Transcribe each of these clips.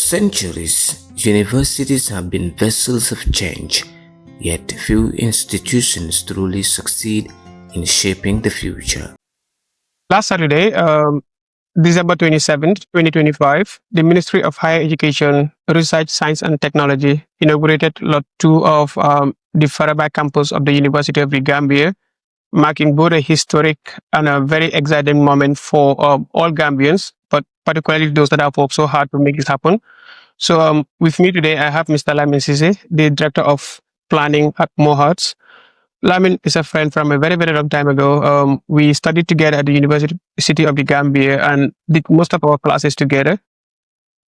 centuries, universities have been vessels of change, yet few institutions truly succeed in shaping the future. Last Saturday, December 27th, 2025, the Ministry of Higher Education, Research, Science and Technology inaugurated Lot 2 of the Faraba campus of the University of The Gambia, marking both a historic and a very exciting moment for all Gambians, but particularly those that have worked so hard to make this happen. So with me today, I have Mr. Lamin Sise, the Director of Planning at MOHERST. Lamin is a friend from a very, very long time ago. We studied together at the University of the Gambia and did most of our classes together.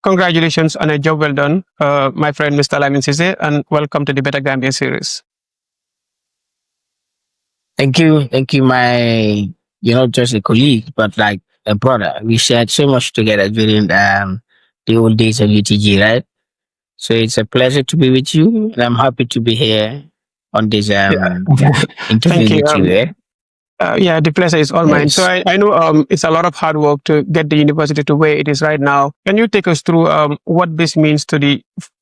Congratulations on a job well done, my friend Mr. Lamin Sise, and welcome to the Better Gambia series. Thank you, my just a colleague, but like a brother. We shared so much together during the old days of UTG, right? So it's a pleasure to be with you, and I'm happy to be here on this interview Thank you. with you. Yeah, the pleasure is all mine. So Yes. I know it's a lot of hard work to get the university to where it is right now. Can you take us through what this means to the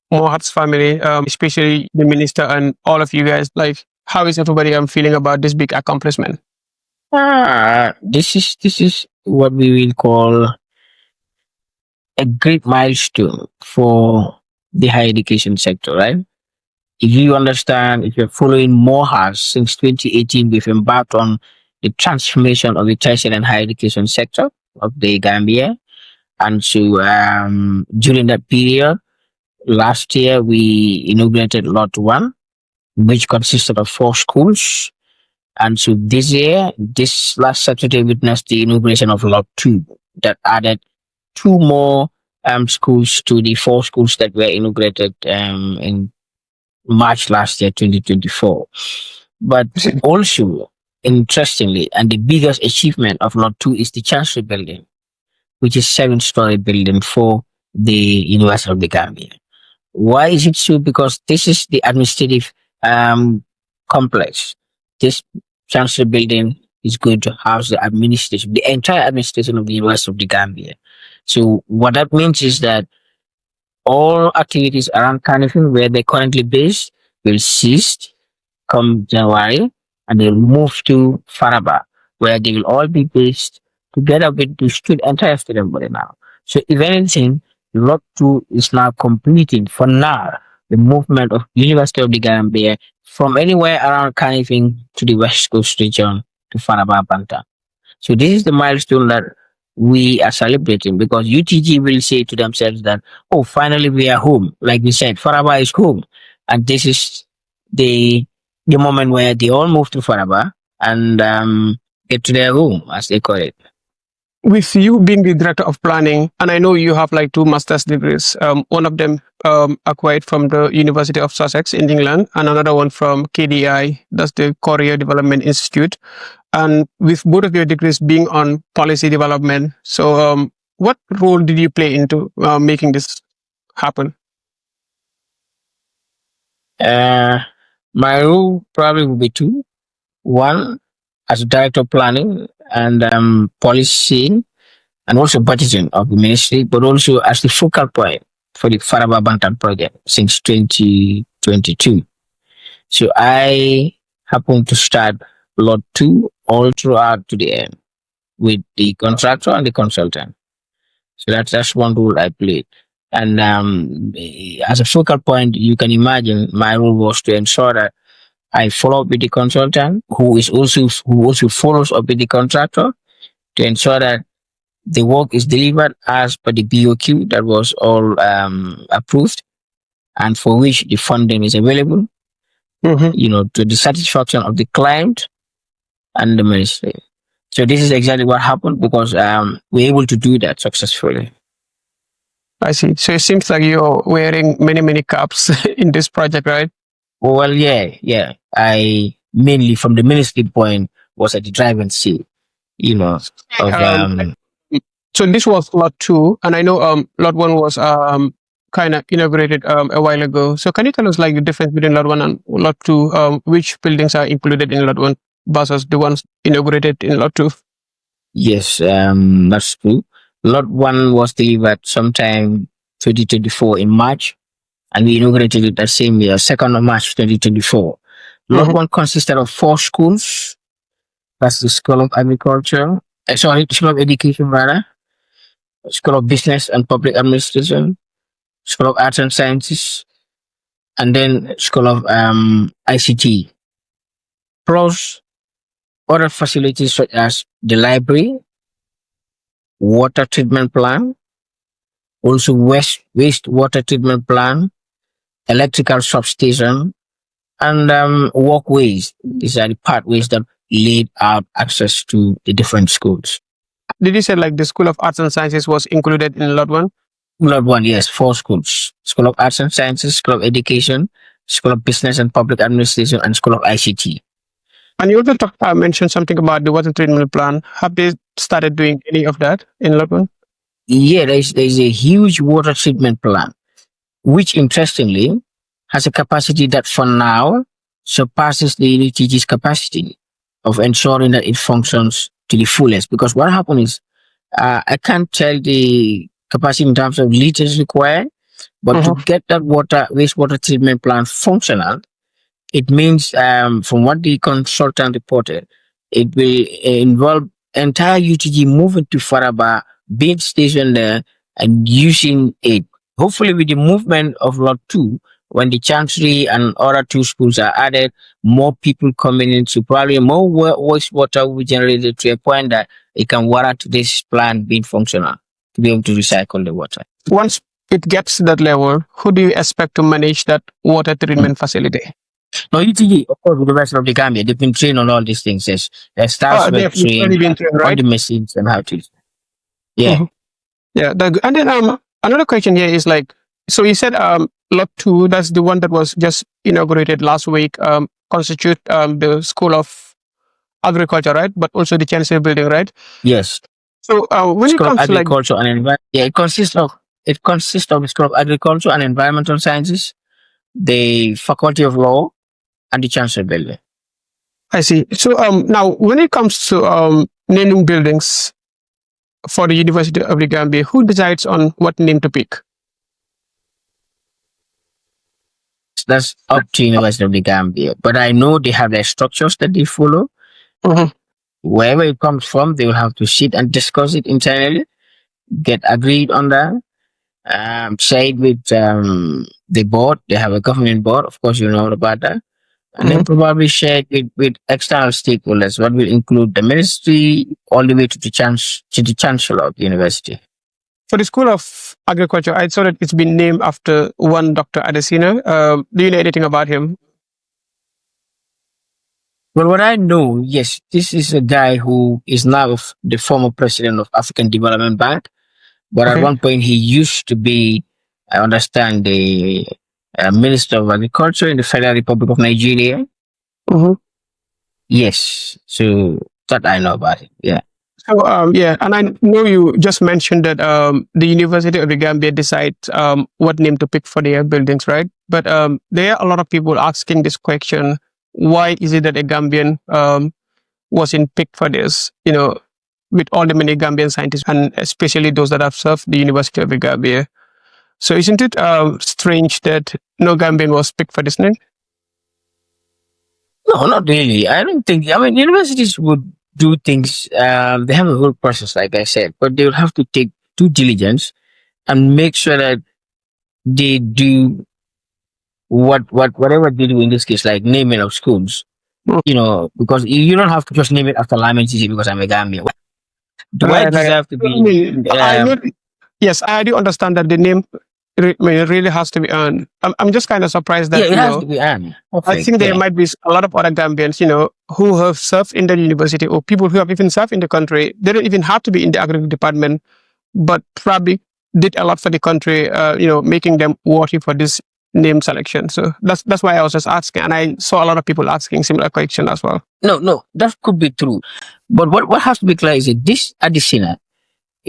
Mohat's family, especially the minister and all of you guys? Like, how is everybody feeling about this big accomplishment? This is what we will call a great milestone for the higher education sector, right? If you understand, if you're following MOHAS since 2018, we've embarked on the transformation of the tertiary and higher education sector of the Gambia. And so during that period, last year, we inaugurated Lot 1, which consisted of 4 schools. And so this year, this last Saturday, witnessed the inauguration of Lot 2 that added 2 more schools to the 4 schools that were inaugurated in March last year, 2024. But also, interestingly, and the biggest achievement of Lot 2 is the Chancery Building, which is 7-story building for the University of the Gambia. Why is it so? Because this is the administrative complex. This Chancery Building is going to house the administration, the entire administration of the University of the Gambia. So what that means is that all activities around Carnifing, where they're currently based, will cease come January, and they'll move to Faraba, where they will all be based together with the entire student body now. So if anything, Lot 2 is now completing for now the movement of University of the Gambia from anywhere around Carnifing to the West Coast region to Faraba Banta. So this is the milestone that we are celebrating, because UTG will say to themselves that, oh, finally we are home. Like we said, Faraba is home. And this is the moment where they all move to Faraba and get to their home, as they call it. With you being the director of planning, and I know you have like 2 master's degrees, one of them acquired from the University of Sussex in England, and another one from KDI, that's the Korea Development Institute. And with both of your degrees being on policy development, so what role did you play into making this happen? My role probably will be 2. One, as director of planning and policy and also budgeting of the ministry, but also as the focal point for the Faraba Bantan project since 2022. So I happen to start Lot 2 all throughout to the end with the contractor and the consultant. So that's one role I played. And as a focal point, you can imagine my role was to ensure that I follow up with the consultant, who also follows up with the contractor, to ensure that the work is delivered as per the BOQ that was all approved, and for which the funding is available, to the satisfaction of the client and the ministry. So this is exactly what happened, because we're able to do that successfully. I see. So it seems like you're wearing many, many caps in this project, right? Well, yeah. I mainly, from the ministry point, was at the driving seat, of So this was Lot 2, and I know Lot 1 was kind of inaugurated a while ago. So can you tell us like the difference between Lot 1 and Lot 2? Which buildings are included in Lot 1 versus the ones inaugurated in Lot 2? Yes, that's true. Lot 1 was delivered sometime 2024 in March, and we inaugurated it that same year, 2nd of March 2024. Lot 1 consisted of 4 schools. That's the School of Agriculture, School of Education rather, School of Business and Public Administration, School of Arts and Sciences, and then School of ICT. Plus other facilities such as the library, water treatment plant, also wastewater treatment plant, electrical substation, and walkways. These are the pathways that lead out access to the different schools. Did you say like the School of Arts and Sciences was included in Lot 1? Lot 1, yes, 4 schools. School of Arts and Sciences, School of Education, School of Business and Public Administration, and School of ICT. And you also mentioned something about the water treatment plant. Have they started doing any of that in Lot 1? Yeah, there's a huge water treatment plant, which interestingly has a capacity that for now surpasses the UTG's capacity of ensuring that it functions to the fullest. Because what happened is, I can't tell the capacity in terms of liters required, but to get that wastewater treatment plant functional, it means, from what the consultant reported, it will involve entire UTG moving to Faraba, being stationed there and using it. Hopefully with the movement of Lot 2, when the Chancery and other 2 schools are added, more people coming in, so probably more wastewater will be generated to a point that it can warrant this plant being functional to be able to recycle the water. Once it gets to that level, who do you expect to manage that water treatment facility? No, UTG, of course, with the rest of the Gambia, they've been trained on all these things. Yes, their staff were trained been trained, on right? the machines and how to. Yeah. Yeah. And then another question here is like, so you said Lot 2, that's the one that was just inaugurated last week, constitute the School of Agriculture, right? But also the Chancellor building, right? Yes. So when it School comes of to like, Agriculture and Environment, yeah, it consists of the School of Agriculture and Environmental Sciences, the Faculty of Law, and the Chancellor building. I see. So now when it comes to naming buildings for the University of the Gambia, who decides on what name to pick? That's up to University of the Gambia. But I know they have their structures that they follow. Wherever it comes from, they will have to sit and discuss it internally, get agreed on that, share it with the board. They have a governing board, of course, you know about that. And then probably share it with external stakeholders, what will include the ministry all the way to the chancellor of the university. For the School of Agriculture, I saw that it's been named after one Dr. Adesina. Do you know anything about him? Well, what I know, yes, this is a guy who is now the former president of African Development Bank. But at one point, he used to be, I understand, the Minister of Agriculture in the Federal Republic of Nigeria. Yes, so that I know about it. Yeah. So yeah, and I know you just mentioned that the University of the Gambia decides what name to pick for their buildings, right? But there are a lot of people asking this question: why is it that a Gambian wasn't picked for this? You know, with all the many Gambian scientists, and especially those that have served the University of the Gambia. So isn't it strange that no Gambian was picked for this name? No, not really. I don't think. I mean, universities would do things. They have a whole process, like I said, but they will have to take due diligence and make sure that they do whatever they do in this case, like naming of schools. You know, because you don't have to just name it after Lyman TC because I'm a Gambian. Do I deserve to be? Yes, I do understand that the name really has to be earned. I'm just kind of surprised that it has to be earned. I think there might be a lot of other Gambians, who have served in the university, or people who have even served in the country. They don't even have to be in the agriculture department, but probably did a lot for the country, making them worthy for this name selection. So that's why I was just asking, and I saw a lot of people asking similar question as well. No, that could be true, but what has to be clear is that this Adesina,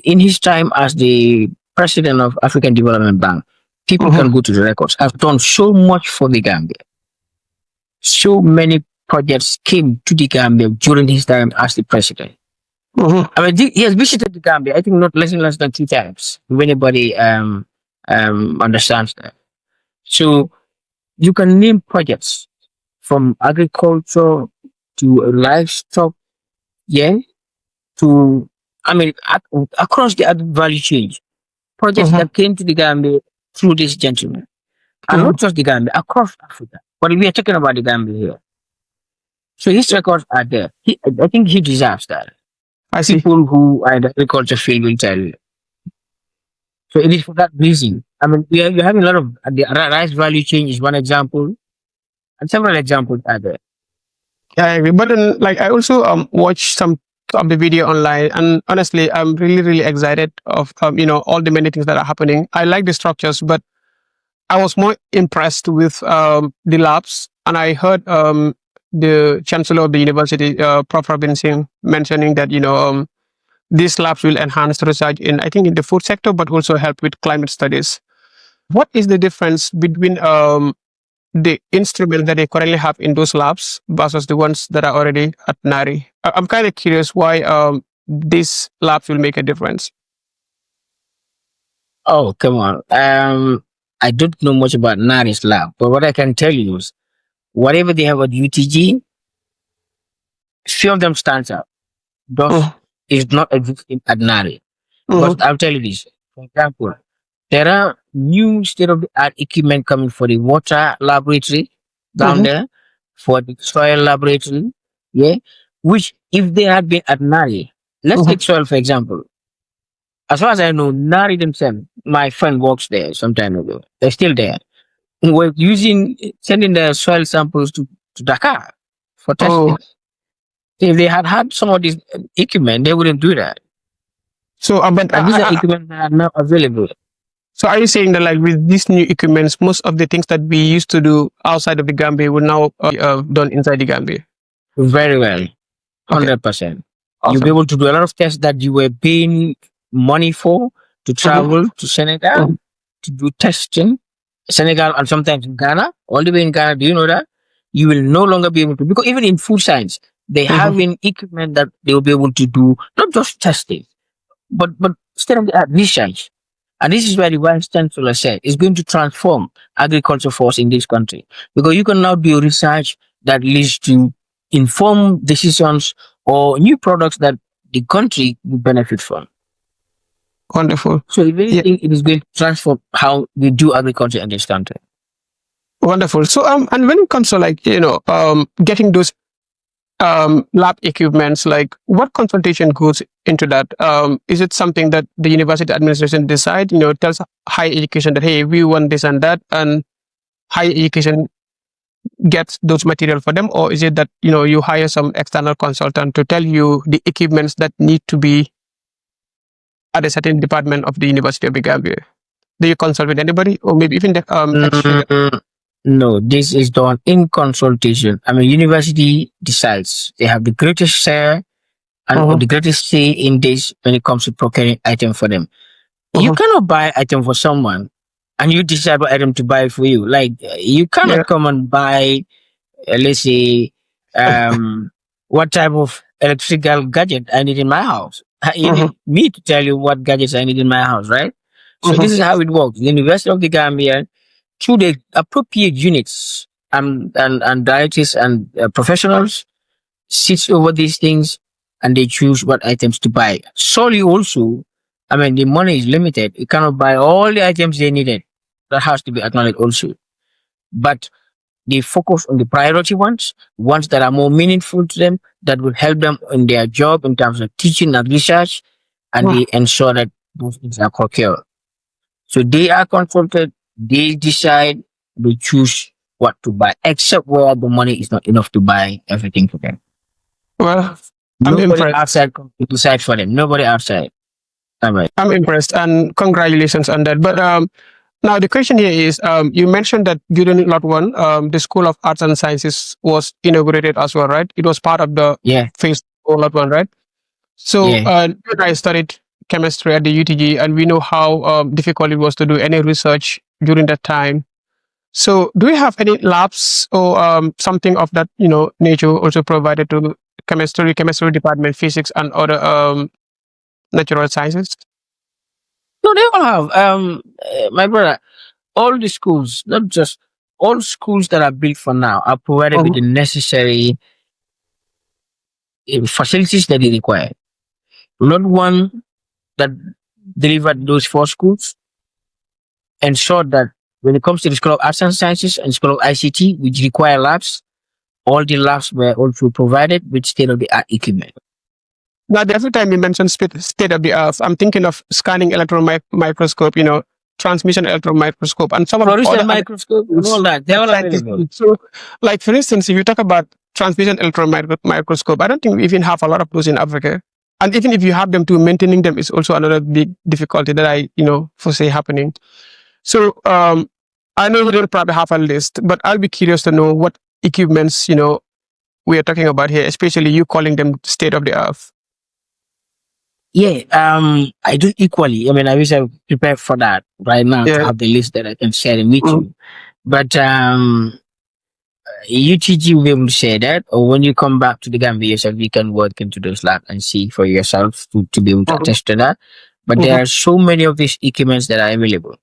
in his time as the president of African Development Bank, people can go to the records, have done so much for the Gambia. So many projects came to the Gambia during his time as the president. I mean, he has visited the Gambia, I think not less than 2 times. If anybody understands that. So you can name projects from agriculture to livestock, yeah, to I mean across the value chain. Projects Mhm. that came to the Gambia through this gentleman, and Mhm. not just the Gambia, across Africa. But we are talking about the Gambia here. So his records are there. I think he deserves that. I see. People who are in the agriculture field will tell you. So it is for that reason. I mean, we're having a lot of the rice value chain is one example, and several examples are there. Yeah, I agree. But then, like, I also watched some of the video online, and honestly, I'm really excited of all the many things that are happening. I like the structures, but I was more impressed with the labs, and I heard the chancellor of the university, Prof. Robinson, mentioning that these labs will enhance research in, I think, in the food sector, but also help with climate studies. What is the difference between the instruments that they currently have in those labs versus the ones that are already at NARI? I'm kind of curious why these labs will make a difference. Oh, come on. I don't know much about Nari's lab, but what I can tell you is whatever they have at UTG, few of them stands out. Thus, Mm-hmm. is not existing at Nari. Because Mm-hmm. I'll tell you this. For example, there are new state of the art equipment coming for the water laboratory down Mm-hmm. there, for the soil laboratory, yeah, which if they had been at Nari, let's take soil for example. As far as I know, Nari themselves, my friend works there some time ago. They're still there. We're sending their soil samples to Dakar for Oh, testing. If they had had some of this equipment, they wouldn't do that. so but And these are equipment that are not available. so are you saying that, like, with these new equipments, most of the things that we used to do outside of the Gambia will now done inside the Gambia? Very well, Okay, 100%. You'll be awesome. able to do a lot of tests that you were paying money for to Mm-hmm. travel to Senegal Mm-hmm. to do testing. Senegal and sometimes in Ghana, all the way in Ghana. Do you know that? You will no longer be able to, because even in food science, they have Mm-hmm. in equipment that they will be able to do not just testing, but state of the art research. And this is where the Vice Chancellor said it's going to transform agriculture force in this country, because you can now do research that leads to informed decisions or new products that the country will benefit from. Wonderful. So if Yeah, anything, it is going to transform how we do agriculture in this country. wonderful. So and when it comes to, like, getting those lab equipments, like, what consultation goes into that? Is it something that the university administration decide, tells higher education that, hey, we want this and that, and higher education gets those material for them? Or is it that, you hire some external consultant to tell you the equipments that need to be at a certain department of the University of the Gambia? Do you consult with anybody, or maybe even the extra? Mm, no, this is done in consultation. I mean, university decides. They have the greatest share and or Uh-huh. the greatest say in this when it comes to procuring item for them. You Uh-huh. cannot buy item for someone and you decide what item to buy for you. Like you Yeah. cannot come and buy, let's say, um, what type of electrical gadget I need in my house. You Uh-huh. need me to tell you what gadgets I need in my house, right? So Uh-huh. this is how it works. The University of the Gambia, through the appropriate units and directors and professionals, sits over these things and they choose what items to buy. Solely also, I mean, the money is limited. You cannot buy all the items they needed. That has to be acknowledged also. But they focus on the priority ones that are more meaningful to them, that will help them in their job in terms of teaching and research, and Uh-huh. they ensure that those things are procured. So they are consulted, they decide, they choose what to buy, except where the money is not enough to buy everything for them. Well, I'm Nobody impressed. outside can decide for them. Nobody outside. All right. I'm impressed, and congratulations on that. But now the question here is, you mentioned that during Lot One, the School of Arts and Sciences was inaugurated as well, right? It was part of the Yeah, phase of Lot One, right? So yeah. I studied chemistry at the UTG, and we know how difficult it was to do any research during that time. So, do you have any labs or something of that nature also provided to chemistry department, physics, and other natural sciences? No, they all have. My brother, all the schools, not just all schools that are built for now, are provided with Mhm. the necessary facilities that they require. Not one that delivered those four schools ensured that when it comes to the School of Arts and Sciences and School of ICT, which require labs, all the labs were also provided with state of the art equipment. Now, every time you mention state of the art, I'm thinking of scanning electron microscope, transmission electron microscope, and some of the Fluorescent other microscope and all that, they're that all scientists available. use. So, like for instance, if you talk about transmission electron microscope, I don't think we even have a lot of those in Africa. And even if you have them too, maintaining them is also another big difficulty that I, foresee happening. So, I know you don't probably have a list, but I'll be curious to know what equipments, we are talking about here, especially you calling them state of the art. Yeah, I do equally. I mean, I wish I would prepare for that right now to Yeah. have the list that I can share it with Mhm. you. But UTG will be able to share that, or when you come back to the Gambia yourself, you can work into those labs and see for yourself to be able to Mhm. attest to that. But there are so many of these equipments that are available.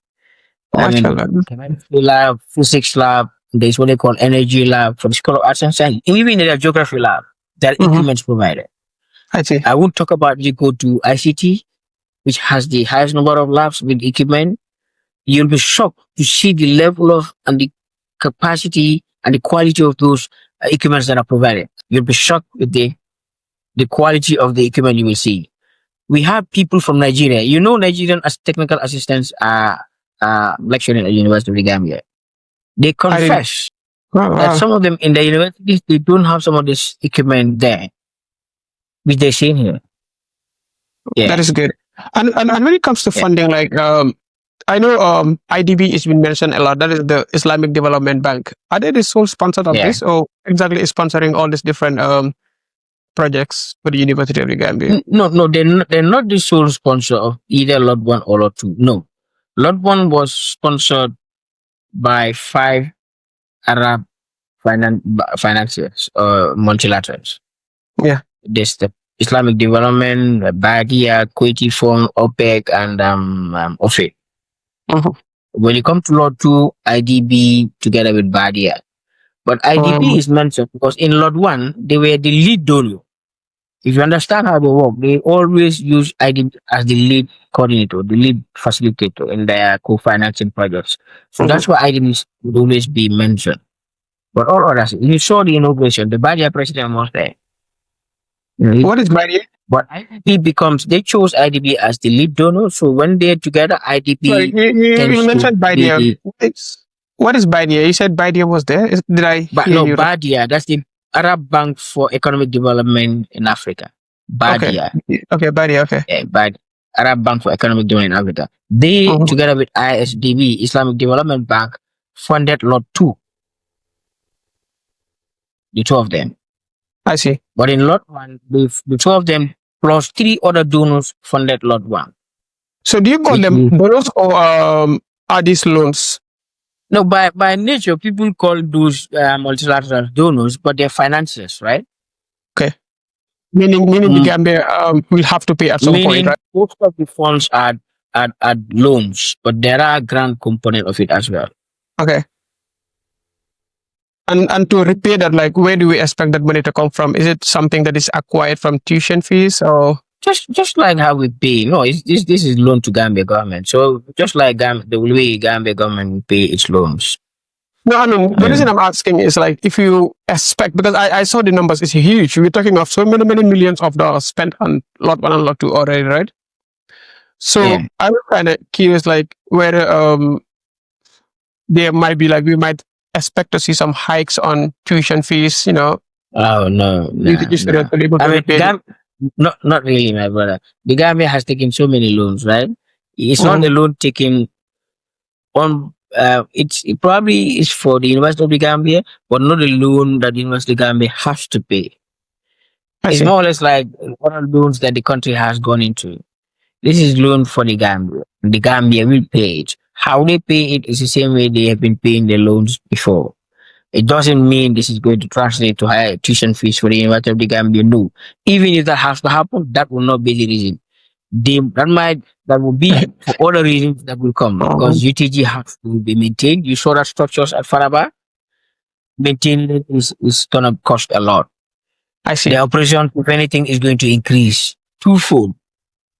I mean, Mashallah. chemistry lab, physics lab, there's what they call energy lab for the School of Arts and Science, even in the geography lab, there are Mhm. equipments provided. I see. I won't talk about you go to ICT, which has the highest number of labs with equipment. You'll be shocked to see the level of and the capacity and the quality of those equipments that are provided. You'll be shocked with the quality of the equipment you will see. We have people from Nigeria. You know, Nigerian as technical assistants are lecturing at the University of The Gambia. They I didn't. confess Wow, that wow. some of them in the universities they don't have some of this equipment there, which they're seeing here. That Yeah, is good. And when it comes to yeah, funding, like I know IDB has been mentioned a lot. That is the Islamic Development Bank. Are they the sole sponsor of yeah. this, or exactly is sponsoring all these different projects for the University of the Gambia? No, they're not the sole sponsor of either Lot 1 or Lot 2. No. Lot 1 was sponsored by 5 Arab financiers or multilaterals. Yeah. There's the Islamic Development, Badia, Kuwaiti Fund, OPEC, and OFE. Mhm. When you come to Lot 2, IDB together with Badia. But IDB is mentioned because in Lot 1, they were the lead donor. If you understand how they work, they always use IDB as the lead coordinator, the lead facilitator in their co-financing projects. So that's why IDB would always be mentioned. But all others, you saw the inauguration, the Badia president was there. What is Bari? But IDB becomes, they chose IDB as the lead donor. So when they're together, Sorry, IDB you tends to mentioned Baidia. be, What is Baidia? You said Baidia was there. Did I but hear no, you? Badia, that's the Arab Bank for Economic Development in Africa. Okay. Badia. Okay, Baidia. Okay. But Arab Bank for Economic Development in Africa. They, Mhm. together with ISDB, Islamic Development Bank, funded Lot 2, the two of them. I see. But in Lot 1, the two of them plus 3 other donors funded Lot 1. So do you call them bonus or are these loans? No, by nature, people call those multilateral donors, but they're financiers, right? Okay. Meaning the Gambia will have to pay at some point, Meaning right? most of the funds are loans, but there are grant component of it as well. Okay. And to repay that, like, where do we expect that money to come from? Is it something that is acquired from tuition fees or? Just like how we pay. No, this is loan to Gambia government. So just like the way Gambia government pay its loans. No, I mean, the reason I'm asking is like, if you expect, because I saw the numbers, it's huge. We're talking of so many millions of dollars spent on Lot 1 and Lot 2 already, right? So Yeah. I was kind of curious, like, whether there might be, like, we might expect to see some hikes on tuition fees, Oh no, UTG students are able to I mean, repay it. not really, my brother. The Gambia has taken so many loans, right? It's not a loan taken on. It probably is for the University of the Gambia, but not a loan that the University of the Gambia has to pay. I It's see. more or less like other loans that the country has gone into. This is loan for the Gambia. The Gambia will pay it. How they pay it is the same way they have been paying their loans before. It doesn't mean this is going to translate to higher tuition fees for the University of the Gambia. No. Even if that has to happen, that will not be the reason. that will be for other reasons that will come because UTG has to be maintained. You saw that structures at Faraba, maintaining it is gonna cost a lot. I see. The operation, if anything, is going to increase twofold.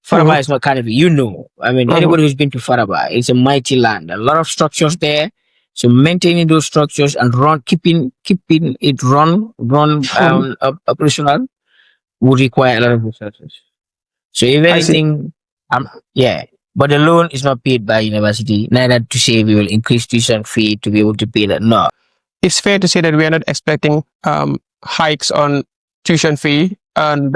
Faraba is not kind of, I mean, anybody who's been to Faraba, it's a mighty land. A lot of structures there. So maintaining those structures and keeping it operational would require a lot of resources. So if anything, yeah, but the loan is not paid by university. Neither to say we will increase tuition fee to be able to pay that. No, it's fair to say that we are not expecting hikes on tuition fee, and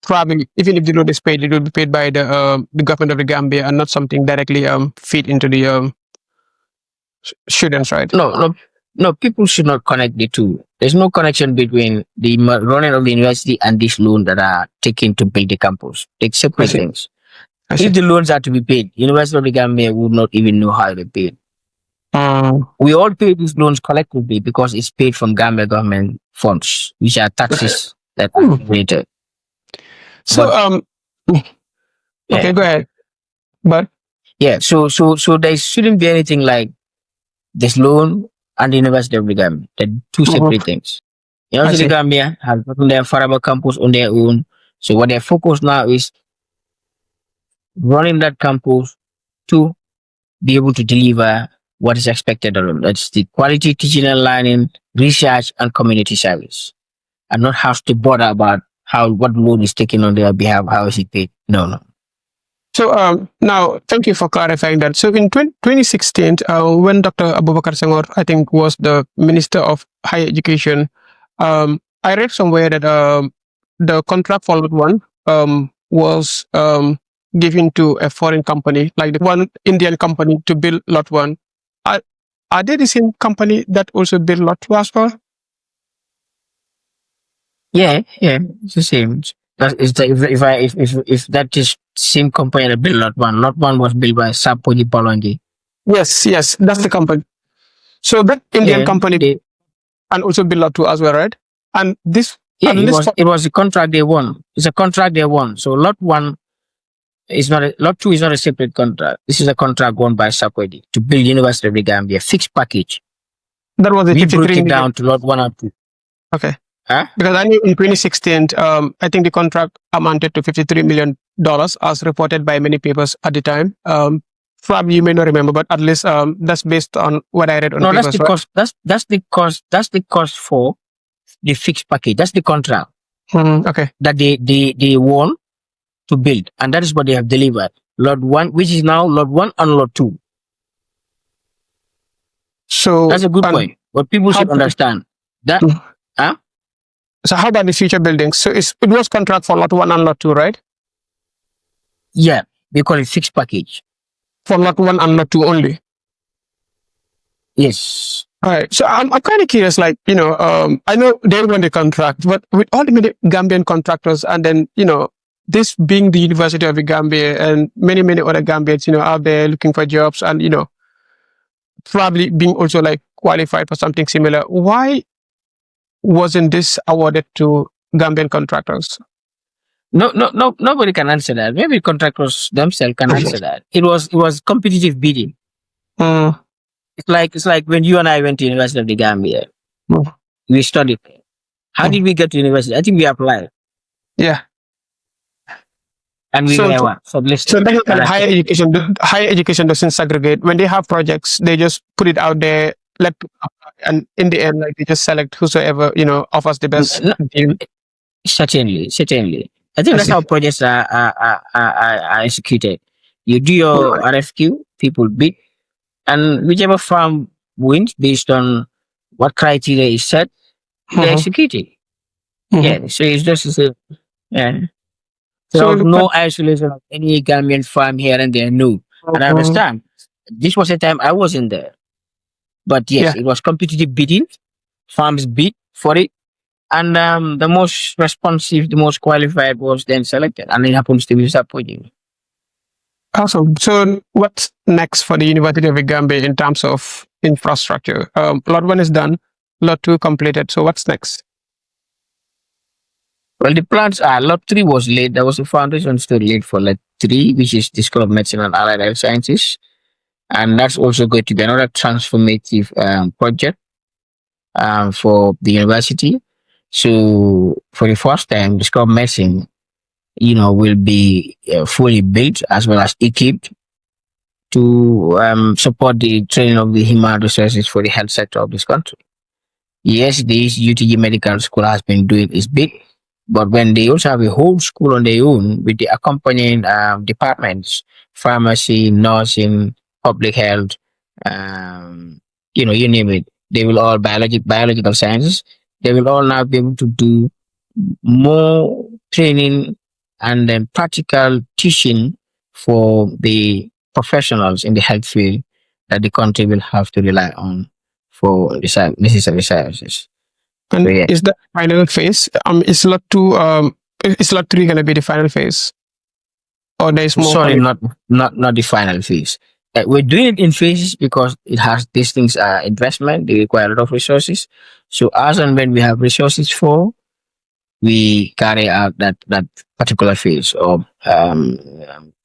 probably even if the loan is paid, it will be paid by the government of the Gambia and not something directly feed into the students, right? No. People should not connect the two. There's no connection between the running of the university and this loan that are taken to build the campus. They're separate things. If the loans are to be paid, University of the Gambia would not even know how they paid. We all pay these loans collectively because it's paid from Gambia government funds, which are taxes that are generated. So, okay, go ahead. But yeah, so there shouldn't be anything like this loan and the University of the Gambia. They're two separate things. University of the Gambia has gotten their Faraba campus on their own. So what their focus now is running that campus to be able to deliver what is expected of them. That's the quality teaching and learning, research, and community service. And not have to bother about what loan is taken on their behalf, how is it paid. No. So now, thank you for clarifying that. So in 2016, when Dr. Abubakar Senghor, I think, was the Minister of Higher Education, I read somewhere that the contract for Lot 1 was given to a foreign company, like the one Indian company, to build Lot 1. Are they the same company that also built Lot 2 as well? Yeah, it's the same. If that is same company that built Lot 1. Lot 1 was built by Sapoji Palongi. Yes, that's the company. So that Indian company and also built Lot 2 as well, right? And this it was a contract they won. It's a contract they won. So Lot 1 is not Lot 2 is not a separate contract. This is a contract won by Sapoji to build University of the Gambia, fixed package. That was we broke it down to Lot 1 and 2. Okay. Because I knew in 2016, I think the contract amounted to $53 million as reported by many papers at the time. Probably you may not remember, but at least that's based on what I read on papers. That's the cost. That's the cost. That's the cost for the fixed package. That's the contract. Okay. That they won to build, and that is what they have delivered. Lot 1, which is now Lot 1 and Lot 2. So that's a good point. But people should understand that. So how about the future buildings? So it was contract for Lot 1 and Lot 2, right? Yeah, they call it fixed package. For Lot 1 and Lot 2 only? Yes. All right. So I'm kind of curious, I know they won the contract, but with all the Gambian contractors and then, this being the University of the Gambia and many, many other Gambians, out there looking for jobs and, probably being also qualified for something similar. Why wasn't this awarded to Gambian contractors? No, nobody can answer that. Maybe contractors themselves can answer that. It was competitive bidding. It's like when you and I went to University of the Gambia. We studied. How did we get to university? I think we applied. Yeah. And we were one. So higher education doesn't segregate. When they have projects, they just put it out there, and in the end, they just select whosoever offers the best deal. Certainly. I think that's how projects are executed. You do your RFQ, people bid, and whichever firm wins based on what criteria is set, they execute it. Yeah, so it's just So no isolation of any Gambian firm here and there. No, and I understand. This was a time I wasn't there. But yes, it was competitive bidding. Farms bid for it. And the most responsive, the most qualified was then selected. And it happens to be Sapoji. Awesome. So what's next for the University of the Gambia in terms of infrastructure? Lot 1 is done. Lot 2 completed. So what's next? Well, the plans are lot three was laid. There was a foundation still laid for lot three, which is the School of Medicine and Allied Health Sciences, and that's also going to be another transformative project for the university. So for the first time, the School of Medicine, will be fully built as well as equipped to support the training of the human resources for the health sector of this country. Yes, this UTG Medical School has been doing its bit, but when they also have a whole school on their own with the accompanying departments, pharmacy, nursing, public health, you name it, they will all biological sciences. They will all now be able to do more training and then practical teaching for the professionals in the health field that the country will have to rely on for necessary services. So And yeah, is the final phase? Is lot two? Is lot three gonna be the final phase, or there is more sorry, coming? not the final phase. We're doing it in phases because it has these things are investment. They require a lot of resources. So as and when we have resources for, we carry out that particular phase or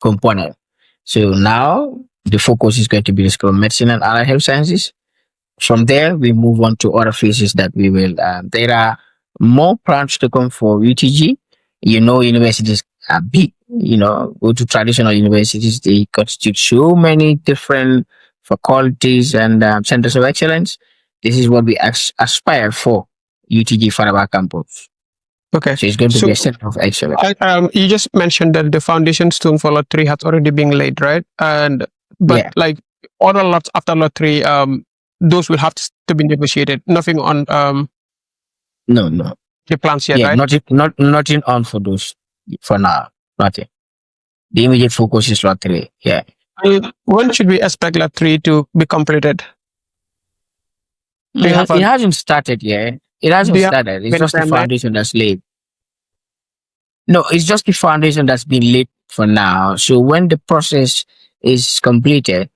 component. So now the focus is going to be the School of Medicine and Allied Health Sciences. From there, we move on to other phases that we will. There are more plans to come for UTG. Universities are big. Go to traditional universities, they constitute so many different faculties and centers of excellence. This is what we aspire for UTG Faraba campus. Okay, So it's going to be so a center of excellence. you just mentioned that the foundation stone for lot three has already been laid, right? And but Yeah. like other lots after lot three, those will have to be negotiated. Nothing on No, no. the plans yet, Yeah, right? nothing on for those for now. Nothing. The immediate focus is lot three. Yeah. And when should we expect lot three to be completed? Do you have It a hasn't started yet. It do hasn't you have started. It's a just the timeline? foundation that's laid. No, it's just the foundation that's been laid for now. So when the process is completed,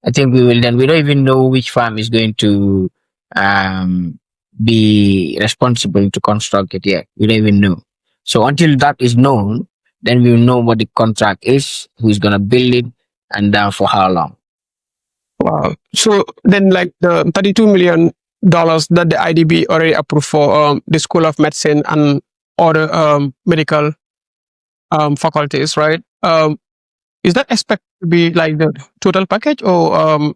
I think we will then. We don't even know which farm is going to um, be responsible to construct it yet. We don't even know. So until that is known, then we will know what the contract is, who is going to build it, and for how long. Wow. So then, like the $32 million that the IDB already approved for the School of Medicine and other medical faculties, right? Is that expected to be like the total package, or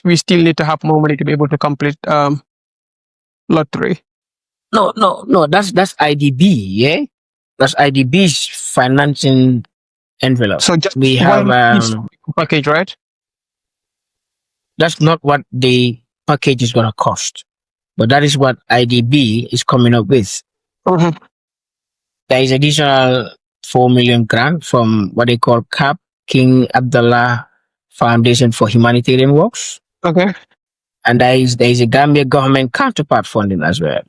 we still need to have more money to be able to complete lot three? No, no, no. That's IDB. Yeah, that's IDB's financing envelope. So just We have one piece package, right? that's not what the package is going to cost, but that is what IDB is coming up with. Mm-hmm. There is additional 4 million grant from what they call CAP, King Abdullah Foundation for Humanitarian Works, Okay. and there is a Gambia government counterpart funding as well.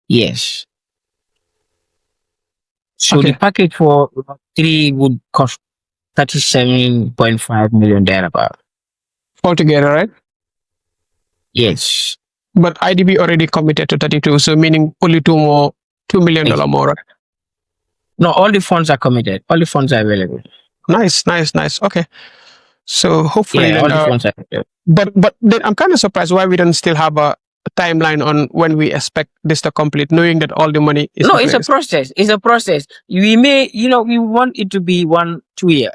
Yes. So the Okay. package for lot three would cost 37.5 million thereabout. Altogether, right? Yes. But IDB already committed to 32, so meaning only $2 million Yes. more, right? No, all the funds are committed. All the funds are available. Nice. Okay. So hopefully Yeah, all then, the funds are available. but then I'm kind of surprised why we don't still have a timeline on when we expect this to complete, knowing that all the money is No, in it's a place. process. It's a process. We may, we want it to be 1-2 year,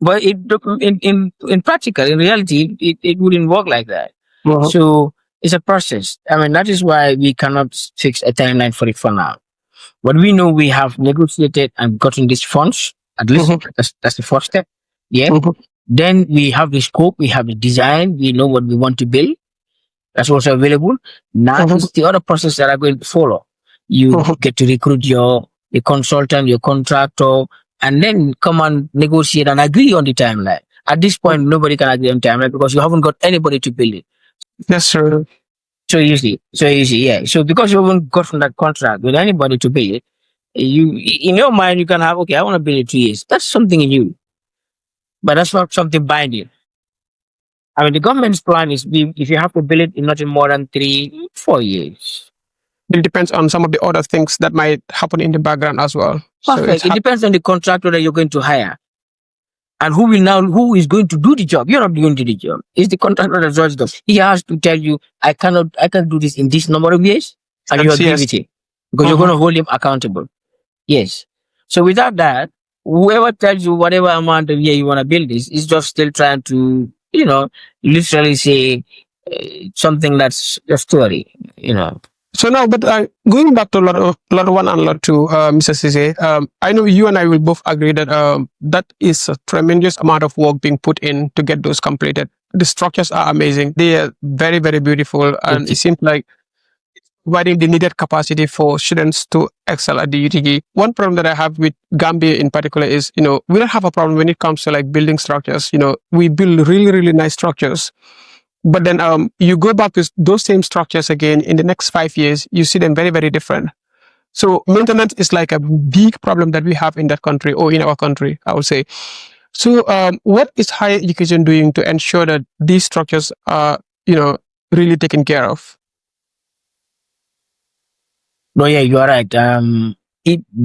but in practical, in reality, it wouldn't work like that. Mhm. So it's a process. I mean, that is why we cannot fix a timeline for it for now. But we know we have negotiated and gotten these funds. At least Mhm. that's the first step. Yeah. Mhm. Then we have the scope, we have the design, we know what we want to build. That's also available. Now Mhm. it's the other process that are going to follow. You Mhm. get to recruit the consultant, your contractor, and then come and negotiate and agree on the timeline. At this point, nobody can agree on timeline because you haven't got anybody to build it. That's true. So easy, yeah. So because you haven't gotten that contract with anybody to build it, you in your mind you can have, okay, I want to build it 2 years. That's something in you, but that's not something binding. I mean, the government's plan is if you have to build it in nothing more than 3-4 years. It depends on some of the other things that might happen in the background as well. Perfect. It depends on the contractor that you're going to hire. And who is going to do the job? You're not going to do the job. It's the contractor that does the job. He has to tell you, I can do this in this number of years, and you agree with it. Because you're going to hold him accountable. Yes. So without that, whoever tells you whatever amount of year you want to build this is just still trying to, literally say something that's a story, So now, but going back to lot 1 and lot 2, Mr. Cisse, I know you and I will both agree that that is a tremendous amount of work being put in to get those completed. The structures are amazing. They are very, very beautiful. And it seems like providing the needed capacity for students to excel at the UTG. One problem that I have with Gambia in particular is, we don't have a problem when it comes to like building structures. We build really, really nice structures. But then you go back to those same structures again in the next 5 years, you see them very, very different. So maintenance is like a big problem that we have in that country or in our country, I would say. So what is higher education doing to ensure that these structures are, really taken care of? No, yeah, you are right.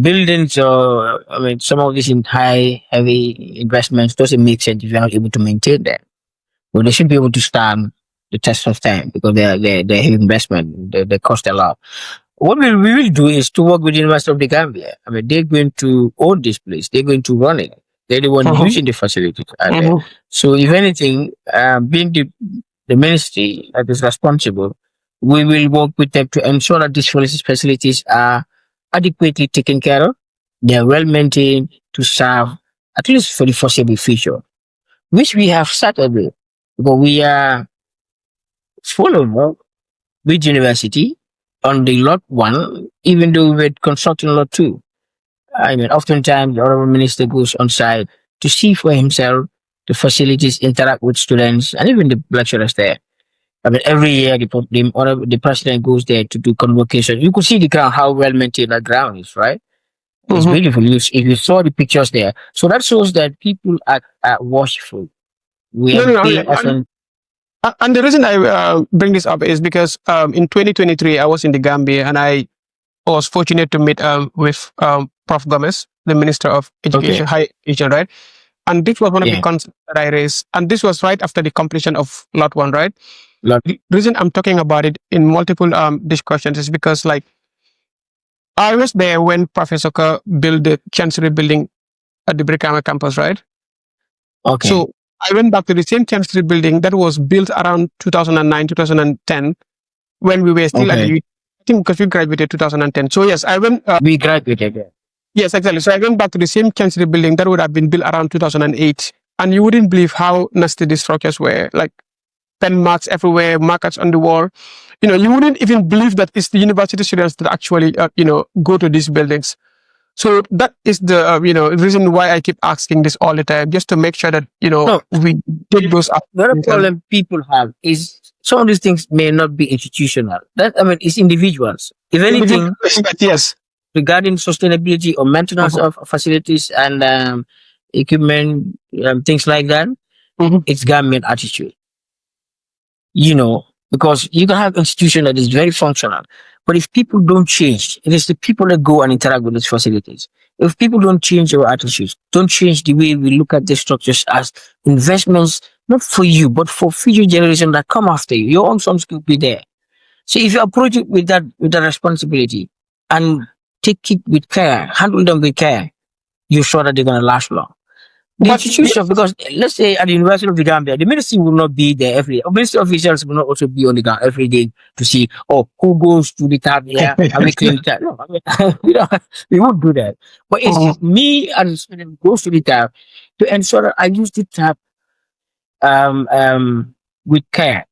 Buildings, some of these in heavy investments doesn't make sense if you're not able to maintain them. Well, they should be able to stand the test of time because they're heavy investment. They cost a lot. What we will do is to work with the University of The Gambia. They're going to own this place. They're going to run it. They're the one using the facilities. So if anything, being the ministry that is responsible, we will work with them to ensure that these facilities are adequately taken care of. They're well maintained to serve at least for the foreseeable future, which we have started with. But we are following with university on the lot 1, even though we're constructing lot 2. Oftentimes the honorable minister goes on site to see for himself the facilities, interact with students and even the lecturers there. Every year the president goes there to do convocation. You could see the ground, how well maintained that ground is, right? It's beautiful. If you saw the pictures there. So that shows that people are worshipful. And the reason I bring this up is because in 2023, I was in the Gambia and I was fortunate to meet with Prof. Gomez, the Minister of Education, Higher Education, right? And this was one of the concerns that I raised. And this was right after the completion of Lot 1, right? The reason I'm talking about it in multiple discussions is because, like, I was there when Professor Kerr built the Chancery building at the Brikama campus, right? Okay. So I went back to the same Chancery building that was built around 2009, 2010, when we were still at the, I think because we graduated 2010. So yes, I went. We graduated, yeah. Yes, exactly. So I went back to the same Chancery building that would have been built around 2008. And you wouldn't believe how nasty these structures were, like pen marks everywhere, markers on the wall. You wouldn't even believe that it's the university students that actually, go to these buildings. So that is the, reason why I keep asking this all the time, just to make sure that, we take those up. The other problem people have is some of these things may not be institutional. It's individuals. If anything, yes, regarding sustainability or maintenance of facilities and equipment, things like that, it's government attitude. Because you can have institution that is very functional, but if people don't change, it is the people that go and interact with these facilities. If people don't change our attitudes, don't change the way we look at the structures as investments, not for you, but for future generations that come after you, your own sons could be there. So if you approach it with that responsibility and take it with care, handle them with care, you're sure that they're going to last long. The institution, because let's say at the University of The Gambia, the ministry will not be there every day. Ministry officials will not also be on the ground every day to see, who goes to the tab here, and we clean the tab. No, we won't do that. But it's me as a student who goes to the tab to ensure that I use the tab with care,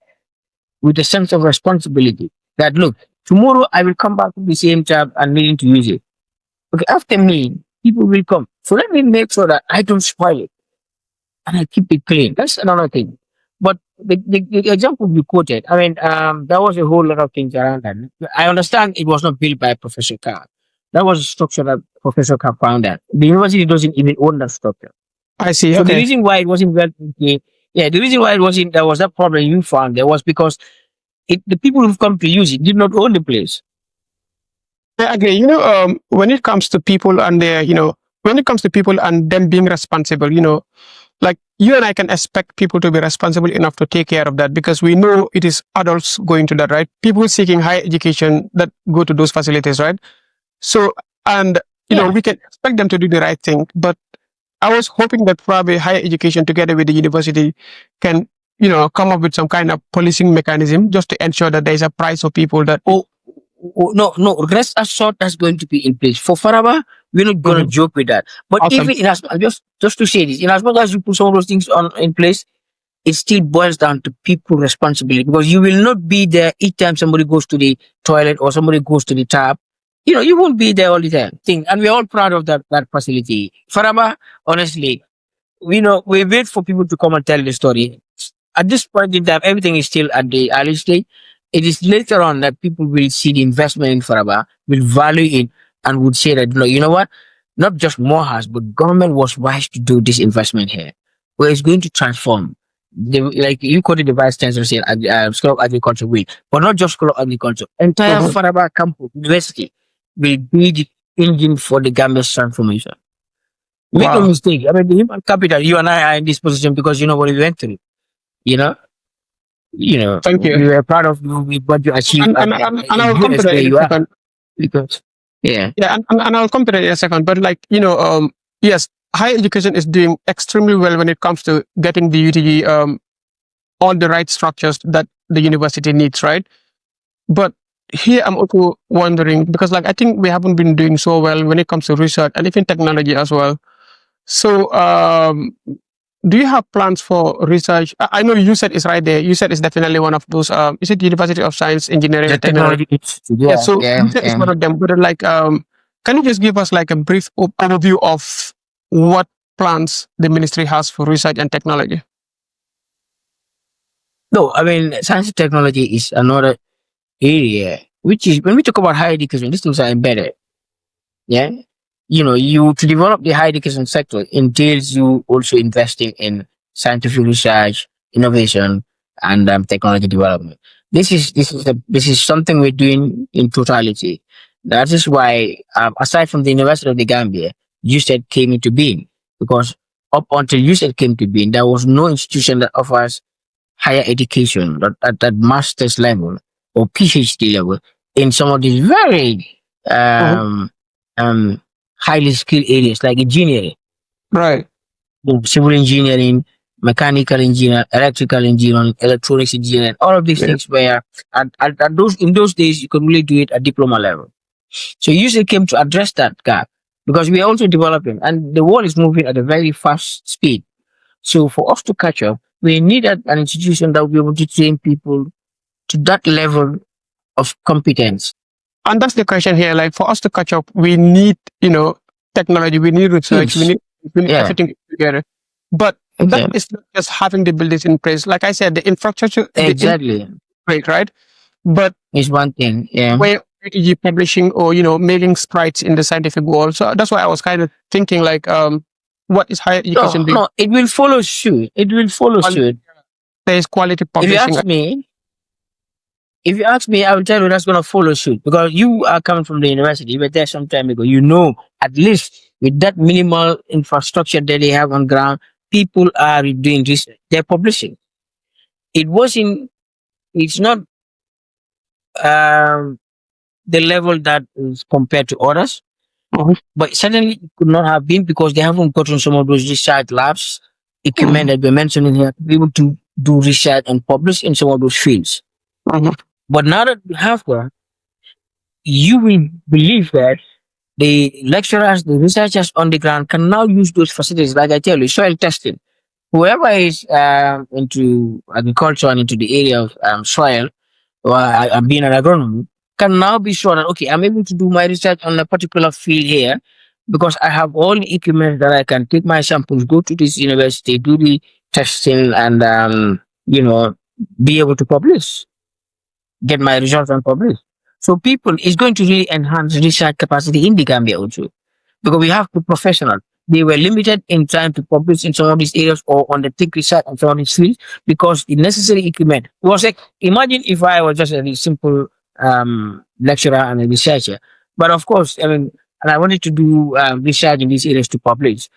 with a sense of responsibility. That look, tomorrow I will come back to the same tab and needing to use it. Okay, after me, people will come. So let me make sure that I don't spoil it and I keep it clean. That's another thing. But the example you quoted, there was a whole lot of things around that. I understand it was not built by Professor Carr. That was a structure that Professor Carr found that. The university doesn't even own that structure. I see. So the reason why it wasn't well, the reason why there was that problem you found there was because the people who've come to use it did not own the place. I agree. When it comes to people and their, when it comes to people and them being responsible, like you and I can expect people to be responsible enough to take care of that because we know it is adults going to that, right? People seeking higher education that go to those facilities, right? So, and, Yeah. we can expect them to do the right thing. But I was hoping that probably higher education together with the university can, come up with some kind of policing mechanism just to ensure that there's a price for people that. Oh, no, no. Rest assured that's going to be in place. For Faraba, we're not going to Mhm. joke with that. But Awesome. even in as just to say this, in as much as you put some of those things on in place, it still boils down to people responsibility because you will not be there each time somebody goes to the toilet or somebody goes to the tap. You won't be there all the time. And we're all proud of that facility. Faraba, honestly, we wait for people to come and tell the story. At this point in time, everything is still at the early stage. It is later on that people will see the investment in Faraba, will value it, and would say that, no, you know what? Not just Mohas, but government was wise to do this investment here, where it's going to transform. Like you quoted the vice chancellor saying, School of Agriculture will, but not just School of Agriculture. Entire Mhm. Faraba campus, university, will be the engine for the Gambia's transformation. Make no Wow. mistake. I mean, the human capital, you and I are in this position because you know what we went through. You know, Thank you. we were proud of you with what you achieved And in I'll come to US that where in a you are. second. Because, yeah, Yeah, and I'll come to that in a second. But like, yes, higher education is doing extremely well when it comes to getting the UTG all the right structures that the university needs, right? But here I'm also wondering because like I think we haven't been doing so well when it comes to research and even technology as well. So do you have plans for research? I know you said it's right there. You said it's definitely one of those. Is it University of Science, Engineering, the and Technology? technology, Yeah. yeah, So you yeah, said it's yeah. one of them. But like, can you just give us like a brief overview of what plans the ministry has for research and technology? No, I mean, science and technology is another area, which is when we talk about higher education, these things are embedded. Yeah. You to develop the higher education sector entails you also investing in scientific research, innovation, and technology development. This is something we're doing in totality. That is why, aside from the University of the Gambia, USED came into being because up until USED came to being, there was no institution that offers higher education at that master's level or PhD level in some of these very Mhm. um, um, highly skilled areas like engineering, Right. civil engineering, mechanical engineering, electrical engineering, electronics engineering, all of these Yeah. things where at those in those days you could really do it at diploma level. So usually came to address that gap because we are also developing and the world is moving at a very fast speed. So for us to catch up, we needed an institution that will be able to train people to that level of competence. And that's the question here. Like for us to catch up, we need, technology, we need research, we Skills. need Yeah. everything together. But that Exactly. is not just having the buildings in place. Like I said, the infrastructure, Exactly. great, right? But Is one thing. Yeah. where UTG publishing or making strides in the scientific world. So that's why I was kind of thinking like, what is higher education No, doing? no, it will follow suit. It will follow Quali- suit. There is quality If you publishing. ask me, if you ask me, I will tell you that's gonna follow suit because you are coming from the university. You were there some time ago. You know, at least with that minimal infrastructure that they have on ground, people are doing research. They're publishing. It wasn't. It's not um, the level that is compared to others, Mhm. but certainly it could not have been because they haven't gotten some of those research labs, equipment Mhm. that we're mentioning here, to be able to do research and publish in some of those fields. Mhm. But now that we have that, you will believe that the lecturers, the researchers on the ground can now use those facilities, like I tell you, soil testing. Whoever is into agriculture and into the area of soil, or being an agronomy, can now be sure that, okay, I'm able to do my research on a particular field here because I have all the equipment that I can take my samples, go to this university, do the testing, and, be able to publish, get my results and publish. So people is going to really enhance research capacity in the Gambia also because we have the professional. They were limited in time to publish in some of these areas or undertake research in some of these fields because the necessary equipment was like, imagine if I was just a simple lecturer and a researcher. But of course, I mean, and I wanted to do research in these areas to publish.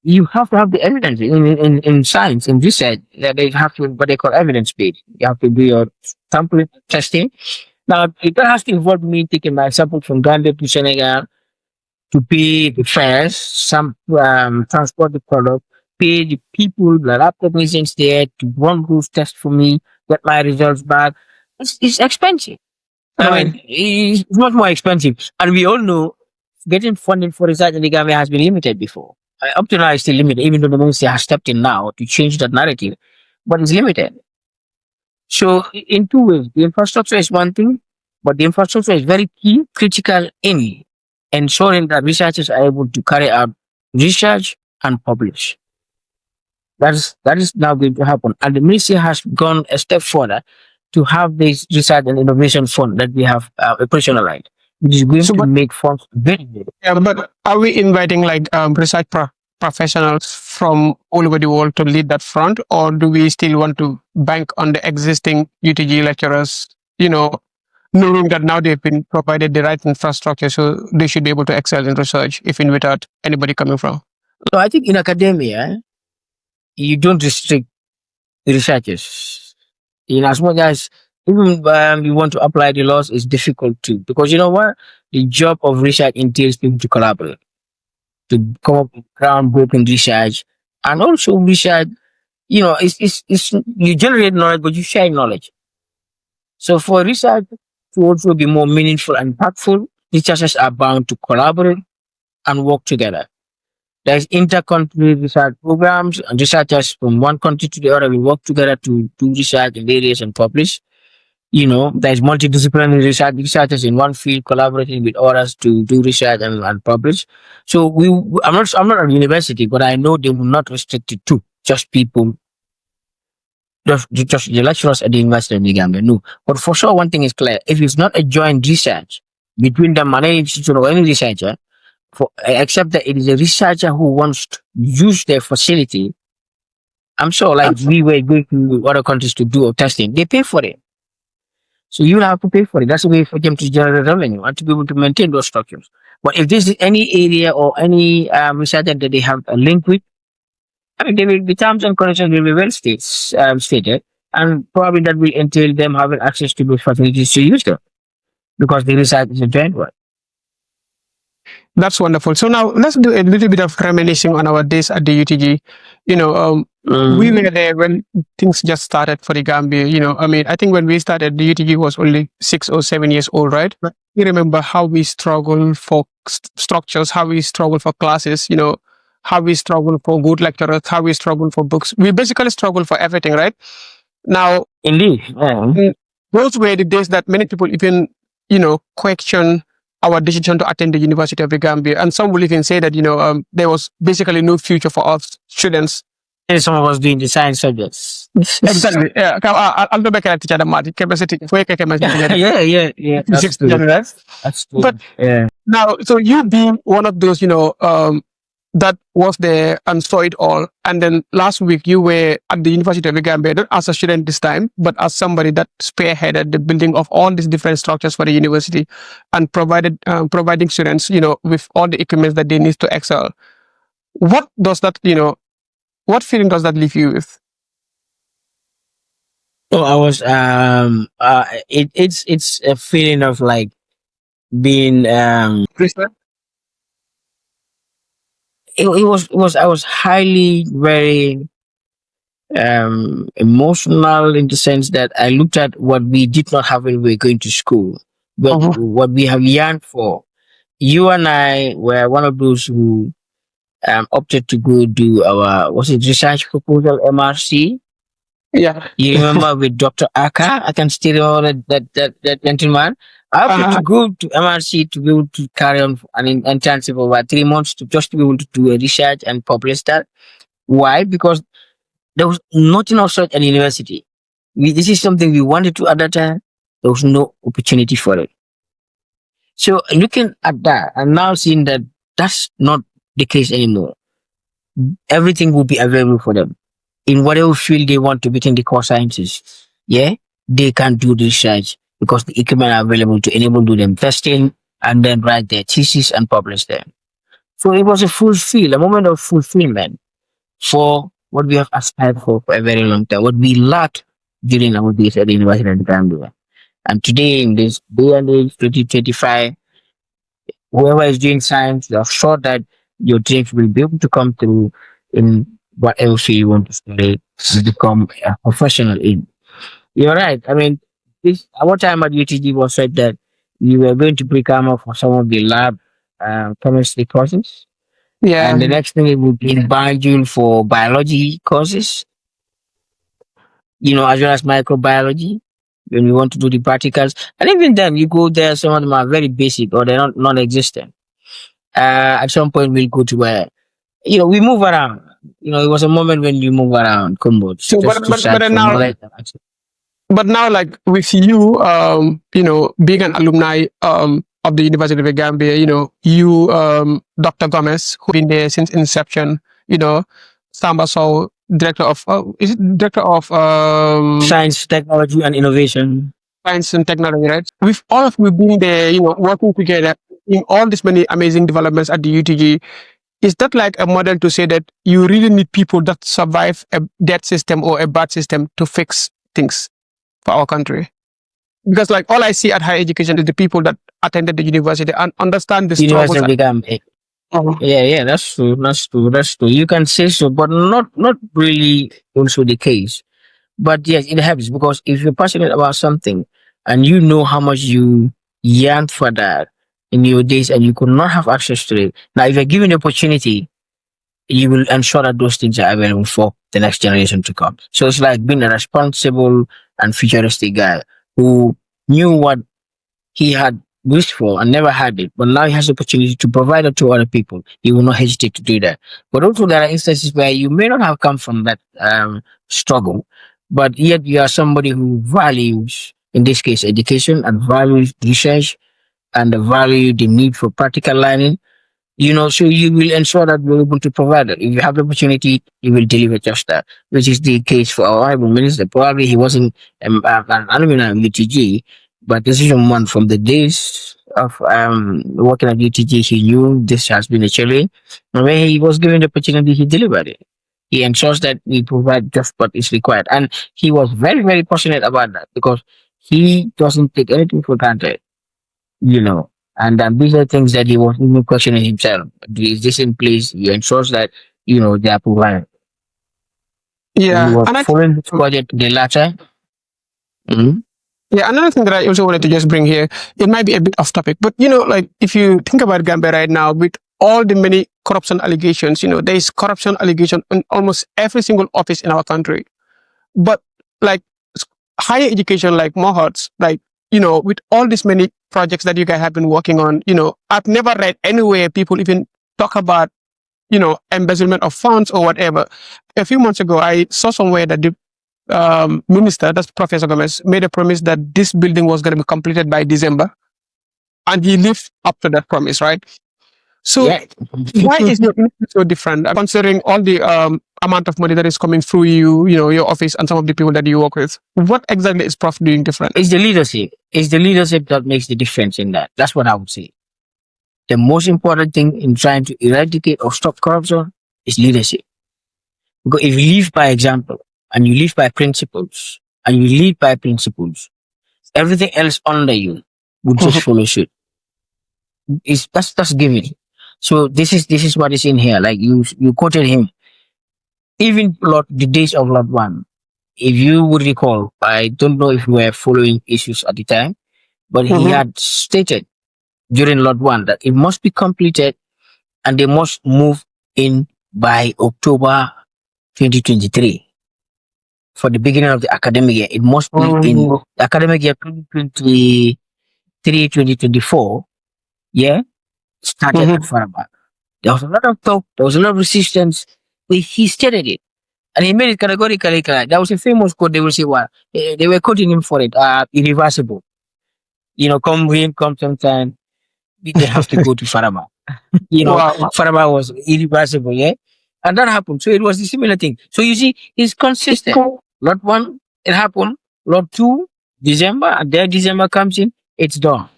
You have to have the evidence in science, in research, that they have to, what they call evidence based. You have to do your sample testing. Now, it has to involve me taking my sample from Gambia to Senegal to pay the fares, some transport the product, pay the people, the lab technicians there to run those tests for me, get my results back. It's expensive. I Right. mean, it's much more expensive. And we all know getting funding for research in the Gambia has been limited before. Up to now, it's still limited, even though the ministry has stepped in now to change that narrative, but it's limited. So, in two ways, the infrastructure is one thing, but the infrastructure is very key, critical in ensuring that researchers are able to carry out research and publish. That is now going to happen. And the ministry has gone a step further to have this research and innovation fund that we have operationalized, which is going So, to but make funds very good. yeah, but are we inviting like research professionals from all over the world to lead that front, or do we still want to bank on the existing UTG lecturers? Knowing that now they've been provided the right infrastructure, so they should be able to excel in research, even without anybody coming from. So I think in academia, you don't restrict researchers. In as much as even you want to apply the laws, it's difficult too. Because you know what? The job of research entails people to collaborate, to come up with groundbreaking research. And also research, it's you generate knowledge, but you share knowledge. So for research to also be more meaningful and impactful, researchers are bound to collaborate and work together. There's inter-country research programs, and researchers from one country to the other will work together to do research in areas and publish. There's multidisciplinary researchers in one field collaborating with others to do research and publish. So I'm not at university, but I know they will not restrict it to just people, just the lecturers at the University of The Gambia. No. But for sure, one thing is clear. If it's not a joint research between them and any institution or any researcher, except that it is a researcher who wants to use their facility, I'm sure like we were going to other countries to do testing, they pay for it. So you will have to pay for it. That's a way for them to generate revenue and to be able to maintain those structures. But if this is any area or any researcher that they have a link with, I mean, the terms and conditions will be well stated, and probably that will entail them having access to those facilities to use them because the research is a joint one. That's wonderful. So now let's do a little bit of reminiscing on our days at the UTG. We were there when things just started for the Gambia. I think when we started, the UTG was only 6 or 7 years old, right? But we remember how we struggled for structures, how we struggled for classes, how we struggled for good lecturers, how we struggled for books. We basically struggled for everything, right? Now, Indeed. Yeah. those were the days that many people even, question our decision to attend the University of The Gambia. And some will even say that, there was basically no future for us students. And some of us doing the science subjects. Exactly. Yeah. I'll go back and teach them math. Yeah. That's true. That's true. But yeah. now, so you being one of those, that was there and saw it all. And then last week you were at the University of The Gambia, not as a student this time, but as somebody that spearheaded the building of all these different structures for the university and providing students, with all the equipment that they need to excel. What does that, what feeling does that leave you with? So I was it's a feeling of like being it was I was highly very emotional in the sense that I looked at what we did not have when we were going to school, but what we have yearned for. You and I were one of those who opted to go do our research proposal MRC. Yeah. You remember with Dr. Aka? I can still remember that gentleman. I opted to go to MRC to be able to carry on an internship of about 3 months to just to be able to do a research and publish that. Why? Because there was nothing of such at the university. This is something we wanted to at that time. There was no opportunity for it. So looking at that and now seeing that that's not the case anymore, everything will be available for them in whatever field they want to within the core sciences. Yeah, they can do the research because the equipment are available to enable do them testing, and then write their thesis and publish them. So it was a moment of fulfillment for what we have aspired for a very long time, what we lacked during our days at the University of The Gambia. And today, in this day and age, 2025, whoever is doing science, you are sure that your dreams will be able to come through in whatever field you want to study to become a professional in. You're right. I mean, this our time at UTG was said that you were going to become up for some of the lab chemistry courses, Yeah. and the next thing it would be bind you for biology courses, as well as microbiology when you want to do the practicals. And even then, you go there, some of them are very basic or they're not non existent. At some point, we'll go to where, we move around. It was a moment when you move around, Kumbo, So, just to but search then for now, knowledge. but now, like with you, being an alumni of the University of the Gambia, you, Dr. Gomez, who been there since inception, Samba Sow, director of, is it director of Science, technology, and innovation. science and technology, right? With all of you being there, working together in all these many amazing developments at the UTG, is that like a model to say that you really need people that survive a dead system or a bad system to fix things for our country? Because like all I see at higher education is the people that attended the university and understand the struggles. University of The Gambia. Yeah, that's true. That's true. That's true. You can say so, but not really also the case. But yes, it helps because if you're passionate about something and you know how much you yearned for that in your days and you could not have access to it. Now, if you're given the opportunity, you will ensure that those things are available for the next generation to come. So it's like being a responsible and futuristic guy who knew what he had wished for and never had it, but now he has the opportunity to provide it to other people. He will not hesitate to do that. But also, there are instances where you may not have come from that struggle, but yet you are somebody who values, in this case, education and values research and value the need for practical learning. So you will ensure that you're able to provide it. If you have the opportunity, you will deliver just that, which is the case for our honorable minister. Probably he wasn't an alumni of UTG, but decision one from the days of working at UTG, he knew this has been a challenge. And when he was given the opportunity, he delivered it. He ensures that we provide just what is required. And he was very, very passionate about that because he doesn't take anything for granted, you know. And these are things that he was even questioning himself. Is this in place? He ensures that, they are provided. He Yeah, was and following this project to the latter. Mhm. yeah, another thing that I also wanted to just bring here, it might be a bit off topic, but like if you think about Gambia right now, with all the many corruption allegations, there is corruption allegation in almost every single office in our country. But like higher education, like MOHERST, like with all these many projects that you guys have been working on, I've never read anywhere people even talk about embezzlement of funds or whatever. A few months ago, I saw somewhere that the minister, that's Professor Gomez, made a promise that this building was going to be completed by December, and he lived up to that promise, right? So Yeah. why is your industry so different, considering all the amount of money that is coming through you, your office, and some of the people that you work with? What exactly is Prof doing different? It's the leadership. It's the leadership that makes the difference in that. That's what I would say. The most important thing in trying to eradicate or stop corruption is leadership. Because if you live by example and you live by principles and you lead by principles, everything else under you will just follow suit. That's given. So this is what is in here. Like you quoted him. Even the days of Lot 1. If you would recall, I don't know if you were following issues at the time, but he had stated during Lot 1 that it must be completed and they must move in by October 2023 for the beginning of the academic year. It must be in the academic year 2023-2024. Yeah, started at Faraba. There was a lot of talk, there was a lot of resistance, but he stated it. And he made it categorically clear. There was a famous quote, they will say, well, they were quoting him for it, irreversible. Come rain, come sometime, they have to go to Faraba. Wow. Faraba was irreversible, yeah? And that happened. So it was a similar thing. So you see, it's consistent. Lot 1, it happened. Lot 2, December, and then December comes in, it's done.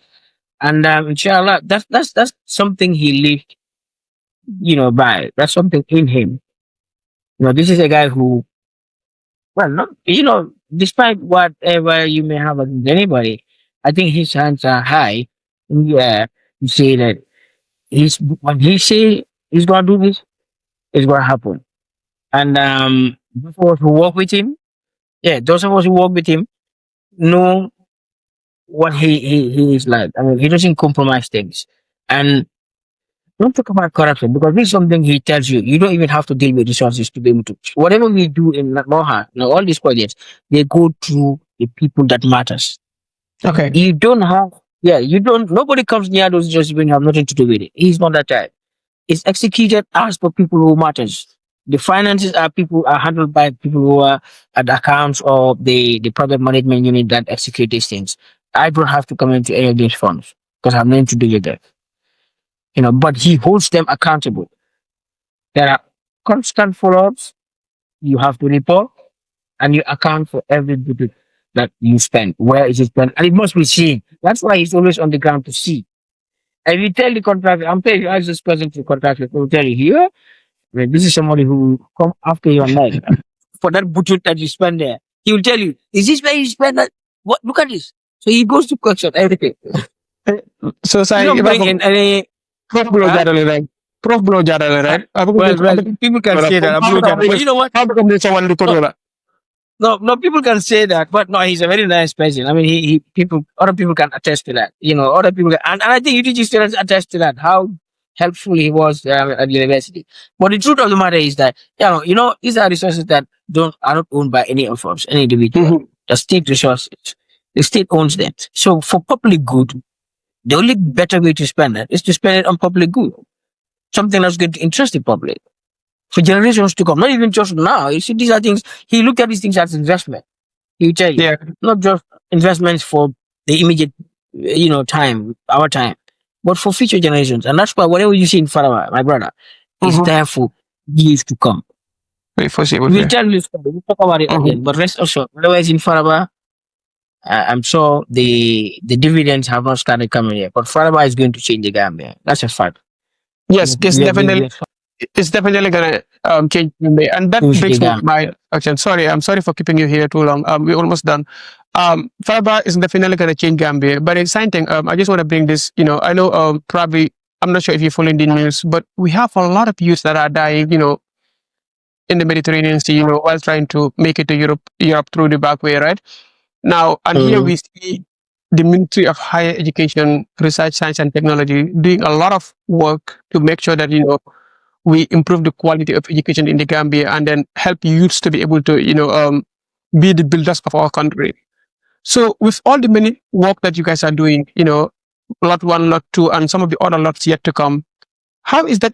And inshallah, that's something he lived, by. That's something in him. This is a guy who, well, not, despite whatever you may have against anybody, I think his hands are high. Yeah, you say that when he say he's gonna do this, it's gonna happen. And those of us who work with him, yeah, those of us who work with him know what he is like. I mean, he doesn't compromise things. And don't talk about corruption because this is something he tells you. You don't even have to deal with resources to be able to. Whatever we do in Moha, all these projects, they go through the people that matters. Okay. You don't have, nobody comes near those resources when you have nothing to do with it. He's not that type. It's executed as per people who matters. The finances are handled by people who are at the accounts or the project management unit that execute these things. I don't have to come into any of these funds because I have nothing to do with that. But he holds them accountable. There are constant follow-ups. You have to report and you account for every bit that you spend. Where is it spent? And it must be seen. That's why he's always on the ground to see. And you tell the contractor, I'm paying you as this person to the contractor, will tell you here, well, this is somebody who come after your leg for that budget that you spend there. He will tell you, is this where you spend that? What? Look at this. So he goes to question everything. So You say don't bring in any. Prof blow Huh? jarale right? Prof blow jarale right? Well, people can say that. I'm blue but you know what? How come there's someone to No, no, people can say that, but no, he's a very nice person. I mean, other people can attest to that. Other people, and I think UTG students attest to that. How helpful he was at university. But the truth of the matter is that these are resources that are not owned by any of us, any individual. The state resources, the state owns them. So for public good, the only better way to spend it is to spend it on public good, something that's going to interest the public for generations to come. Not even just now. You see, these are things. He looked at these things as investment. He will tell you, Yeah. not just investments for the immediate, time, our time, but for future generations. And that's why whatever you see in Faraba, my brother, is there for years to come. Very foreseeable. We'll tell you, we'll talk about it again. But rest assured, whatever is in Faraba, I'm sure the dividends have not started coming yet. But Faraba is going to change the Gambia. That's a fact. Yes, it's We are definitely gonna change me. And that Change brings the me to my action. I'm sorry for keeping you here too long. We're almost done. Faraba is definitely gonna change Gambia. But it's something I just want to bring this, I know probably I'm not sure if you're following the news, but we have a lot of youths that are dying, in the Mediterranean Sea, while trying to make it to Europe through the back way, right? Now, and here we see the Ministry of Higher Education, Research, Science and Technology doing a lot of work to make sure that, we improve the quality of education in the Gambia and then help youths to be able to, be the builders of our country. So with all the many work that you guys are doing, lot 1, lot 2, and some of the other lots yet to come, how is that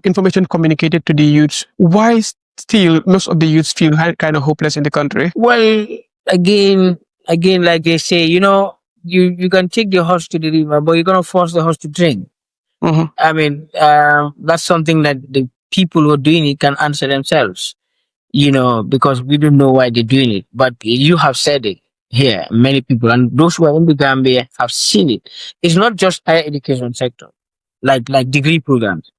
information communicated to the youths? Why still most of the youths feel kind of hopeless in the country? Well, again, like they say, you can take the horse to the river, but you're gonna force the horse to drink. I mean, that's something that the people who are doing it can answer themselves. Because we don't know why they're doing it. But you have said it here, many people, and those who are in the Gambia have seen it. It's not just higher education sector, like degree programs.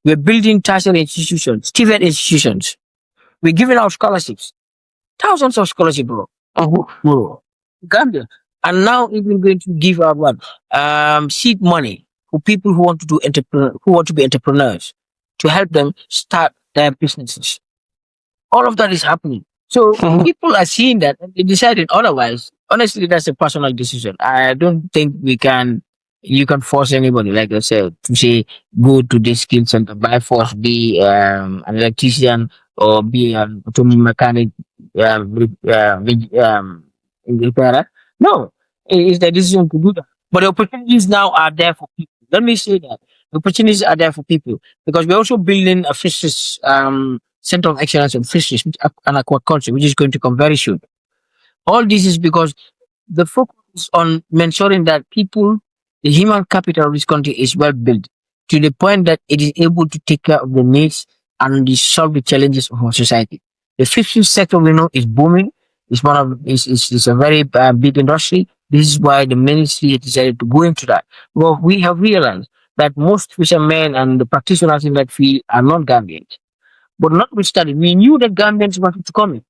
We're building tertiary institutions, Stephen institutions. We're giving out scholarships, thousands of scholarships, bro. Gambia. And now even going to give out seed money for people who want to be entrepreneurs to help them start their businesses. All of that is happening. So people are seeing that and they decided otherwise. Honestly, that's a personal decision. I don't think you can force anybody, like I said, to say, go to this skill center, by force, be an electrician or be an automobile mechanic, repairer. No, it's the decision to do that. But the opportunities now are there for people. Let me say that. The opportunities are there for people because we're also building a fisheries center of excellence in fisheries and aquaculture, which is going to come very soon. All this is because the focus is on ensuring that people, the human capital of this country is well built to the point that it is able to take care of the needs and solve the challenges of our society. The fisheries sector we know is booming. It's a very big industry. This is why the ministry decided to go into that. Well, we have realized that most fishermen and the practitioners in that field are not Gambians. But notwithstanding, we knew that Gambians wanted to come in.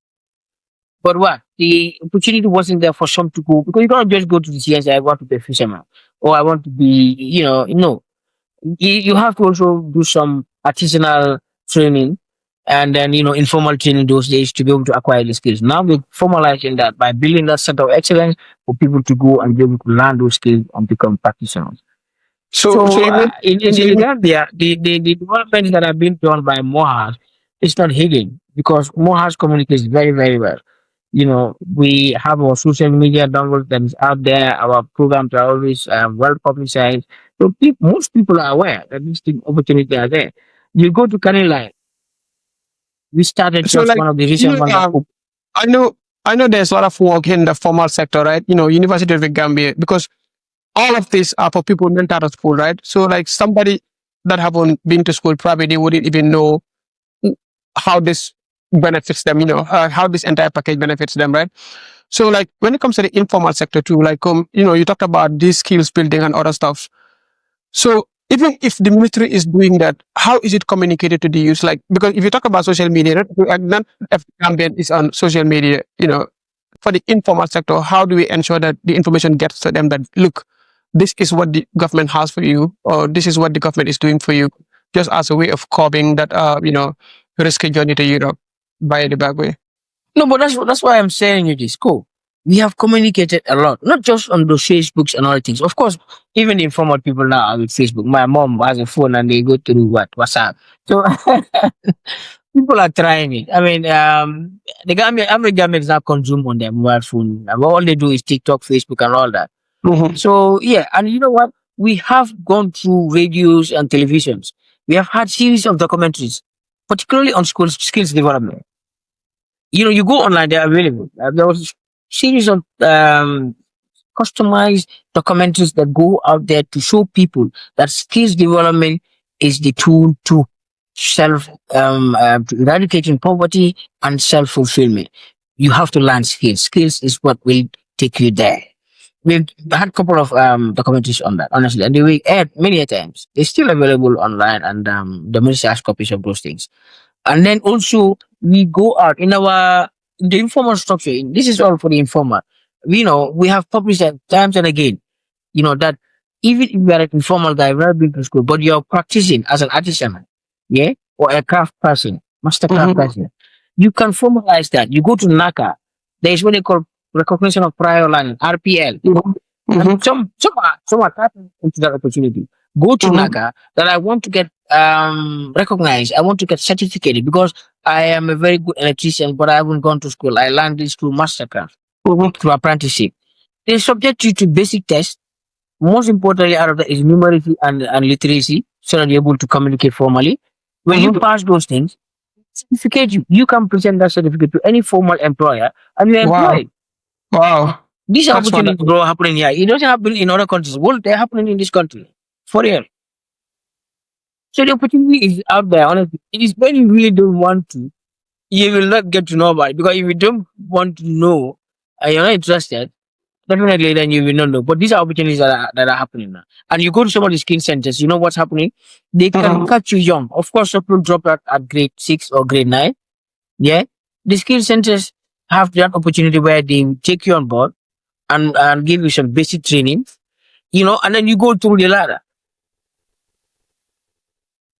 But what? The opportunity wasn't there for some to go because you can't just go to the CS, I want to be a fisherman or I want to be, no. You have to also do some artisanal training and then, informal training those days to be able to acquire the skills. Now we're formalizing that by building that center of excellence for people to go and be able to learn those skills and become practitioners. So So you mean so in you the mean Gambia, the developments that have been done by Mohas is not hidden because Mohas communicates very, very well. We have our social media download that is out there. Our programs are always well publicized. So most people are aware that these thing opportunities are there. You go to Canada, we started so just like one of the you recent know ones. I know I know there's a lot of work in the formal sector, right? University of the Gambia, because all of these are for people not out of school, right? So like somebody that haven't been to school probably they wouldn't even know how this benefits them, how this entire package benefits them, right? So like when it comes to the informal sector too, like you talked about these skills building and other stuff. So even if the military is doing that, how is it communicated to the youth? Like because if you talk about social media, not every Gambian is on social media, for the informal sector, how do we ensure that the information gets to them that look, this is what the government has for you, or this is what the government is doing for you, just as a way of curbing that risky journey to Europe by the back way. No, but that's why I'm saying it is cool. We have communicated a lot, not just on those Facebooks and all things. Of course, even the informal people now are with Facebook. My mom has a phone and they go through WhatsApp. So people are trying it. I mean, the Gambia, every Gambian is not consumed on their mobile phone. All they do is TikTok, Facebook, and all that. Mm-hmm. So yeah, and you know what? We have gone through radios and televisions. We have had series of documentaries, particularly on skills development. You go online, they're available. There was series of customized documentaries that go out there to show people that skills development is the tool to to eradicating poverty and self fulfillment. You have to learn skills. Skills is what will take you there. We've had a couple of documentaries on that, honestly, and they were aired many a times. They're still available online, and the ministry has copies of those things. And then also we go out in our the informal structure. This is all for the informal. We have published at times and again, that even if you are an informal guy, very big to school, but you're practicing as an artisan, yeah, or a craft person, master craft Mm-hmm. person, you can formalize that. You go to NACA, there is what they call recognition of prior learning, RPL. Mm-hmm. And some are tapping into that opportunity. Go to Mm-hmm. NACA that I want to get recognized. I want to get certificated because I am a very good electrician, but I haven't gone to school. I learned this through masterclass, Mm-hmm. through apprenticeship. They subject you to basic tests. Most importantly, out of that is numeracy and literacy, so that you're able to communicate formally. When you Mm-hmm. pass those things, certificate you can present that certificate to any formal employer and you're Wow. employed. Wow. These are That's opportunities, wonderful. bro, happening here. It doesn't happen in other countries. Well, they're happening in this country. For real. So the opportunity is out there, honestly. It is when you really don't want to, you will not get to know about it. Because if you don't want to know and you're not interested, definitely then you will not know. But these are opportunities that are happening now. And you go to some of the skill centers, you know what's happening? They can Mm-hmm. catch you young. Of course, some people drop out at grade 6 or grade 9. Yeah. The skill centers have that opportunity where they take you on board and give you some basic training, and then you go through the ladder.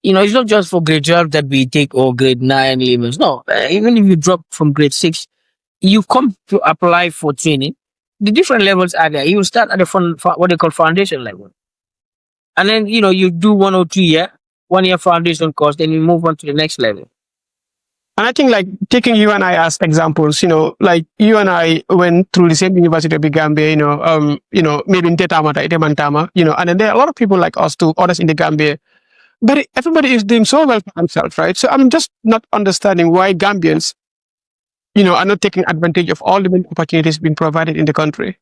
It's not just for grade 12 that we take or grade 9 levels. No, even if you drop from grade 6, you come to apply for training. The different levels are there. You start at the what they call foundation level. And then, you do 1 or 2 year, 1 year foundation course, then you move on to the next level. And I think like taking you and I as examples, like you and I went through the same University of the Gambia, maybe in Tetamata, Itemantama, and then there are a lot of people like us too, others in the Gambia. But everybody is doing so well for themselves, right? So I'm just not understanding why Gambians, are not taking advantage of all the many opportunities being provided in the country.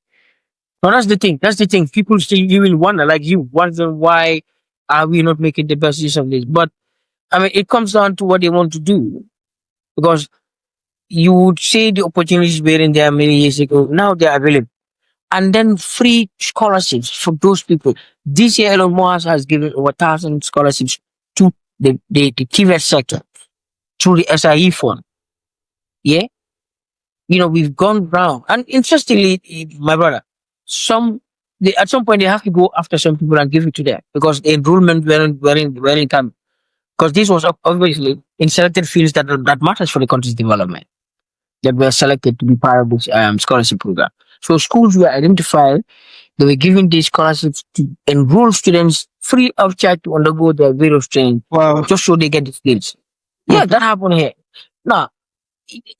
Now that's the thing. That's the thing. People still you will wonder, like you wonder why are we not making the best use of this? But I mean, it comes down to what they want to do because you would say the opportunities were in there many years ago. Now they're available. and then free scholarships for those people. This year, Elon Musk has given over 1,000 scholarships to the TVET sector through the SIE fund. Yeah, we've gone round, and interestingly, my brother, at some point they have to go after some people and give it to them because the enrollment weren't coming. Because this was obviously in selected fields that matters for the country's development that were selected to be part of this scholarship program. So schools were identified. They were giving these scholarships to enroll students free of charge to undergo their various training, Wow. just so they get the skills. Yeah, that happened here. Now,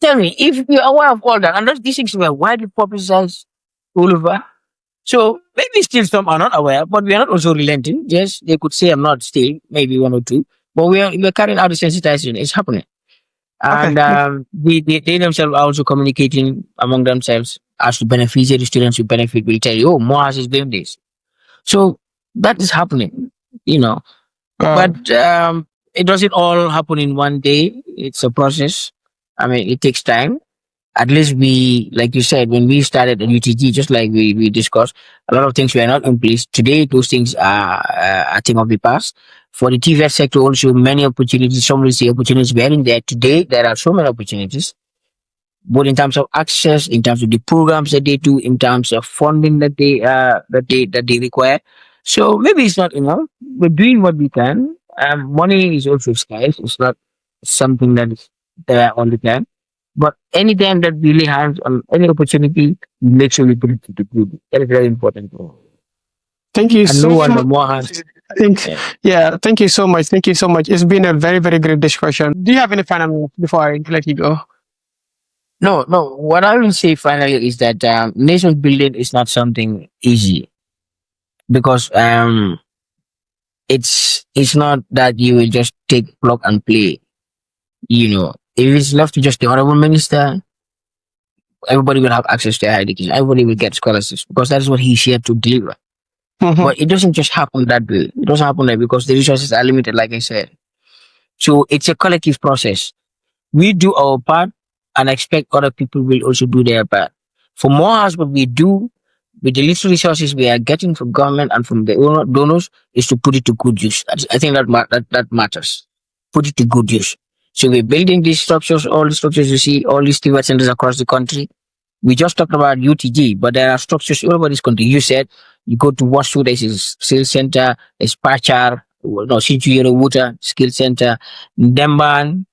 tell me, if you're aware of all that, and these things were widely publicized all over, so maybe still some are not aware, but we are not also relenting. Yes, they could say I'm not still, maybe one or two, but we're carrying out the sensitization. It's happening. Okay. And they themselves are also communicating among themselves as to beneficiary students who benefit will tell you, oh, Moaz is doing this. So that is happening, Wow. But it doesn't all happen in one day. It's a process. I mean, it takes time. At least like you said, when we started at UTG, just like we discussed, a lot of things were not in place. Today, those things are a thing of the past. For the TVET sector, also many opportunities. Some will say opportunities were in there. Today, there are so many opportunities, both in terms of access, in terms of the programs that they do, in terms of funding that they require. So maybe it's not enough. We're doing what we can. Money is also scarce. It's not something that is there all the time. But anytime that we lay hands on any opportunity, we make sure we put it to the good. That is very important. Thank you And so no one much. more hands. Thank, Yeah. yeah, thank you so much. Thank you so much. It's been a very, very great discussion. Do you have any final notes before I let you go? No, no. What I will say finally is that nation building is not something easy because it's not that you will just take plug and play. If it's left to just the honorable minister, everybody will have access to higher education. Everybody will get scholarships because that is what he's here to deliver. Mhm. But it doesn't just happen that way. It doesn't happen that because the resources are limited, like I said. So it's a collective process. We do our part and expect other people will also do their part. For more as what we do with the little resources we are getting from government and from the donors is to put it to good use. I think that matters. Put it to good use. So we're building these structures, all the structures you see, all these TV centers across the country. We just talked about UTG, but there are structures all over this country. You said you go to Washu, there's a sales center, there's Pachar, no, Situyero Water, skill center, Demban,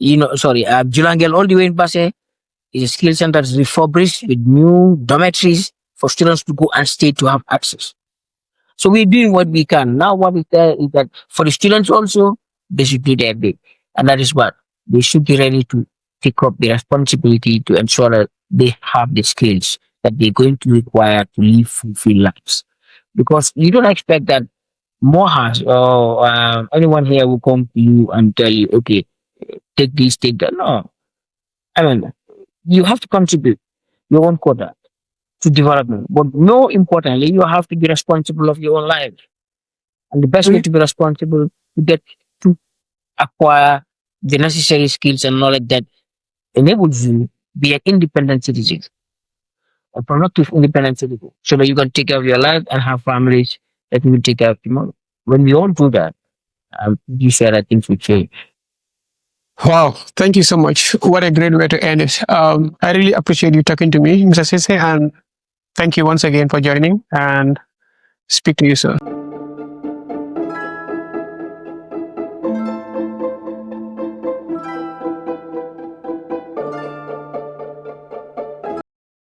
Julangel, all the way in Basse is a skill center that's refurbished with new dormitories for students to go and stay to have access. So we're doing what we can. Now what we tell is that for the students also, they should do their bit. And that is what they should be ready to take up the responsibility to ensure that they have the skills that they're going to require to live fulfilled lives. Because you don't expect that Mohas or anyone here will come to you and tell you, okay, take this, take that. No. I mean, you have to contribute your own quota to development. But more importantly, you have to be responsible of your own life. And the best way to be responsible to get to acquire the necessary skills and knowledge that enables you to be an independent citizen, a productive independent citizen, so that you can take care of your life and have families that will take care of tomorrow. When we all do that, you said I think we change. Wow. Thank you so much. What a great way to end it. I really appreciate you talking to me, Mr. Sise, and thank you once again for joining and speak to you soon.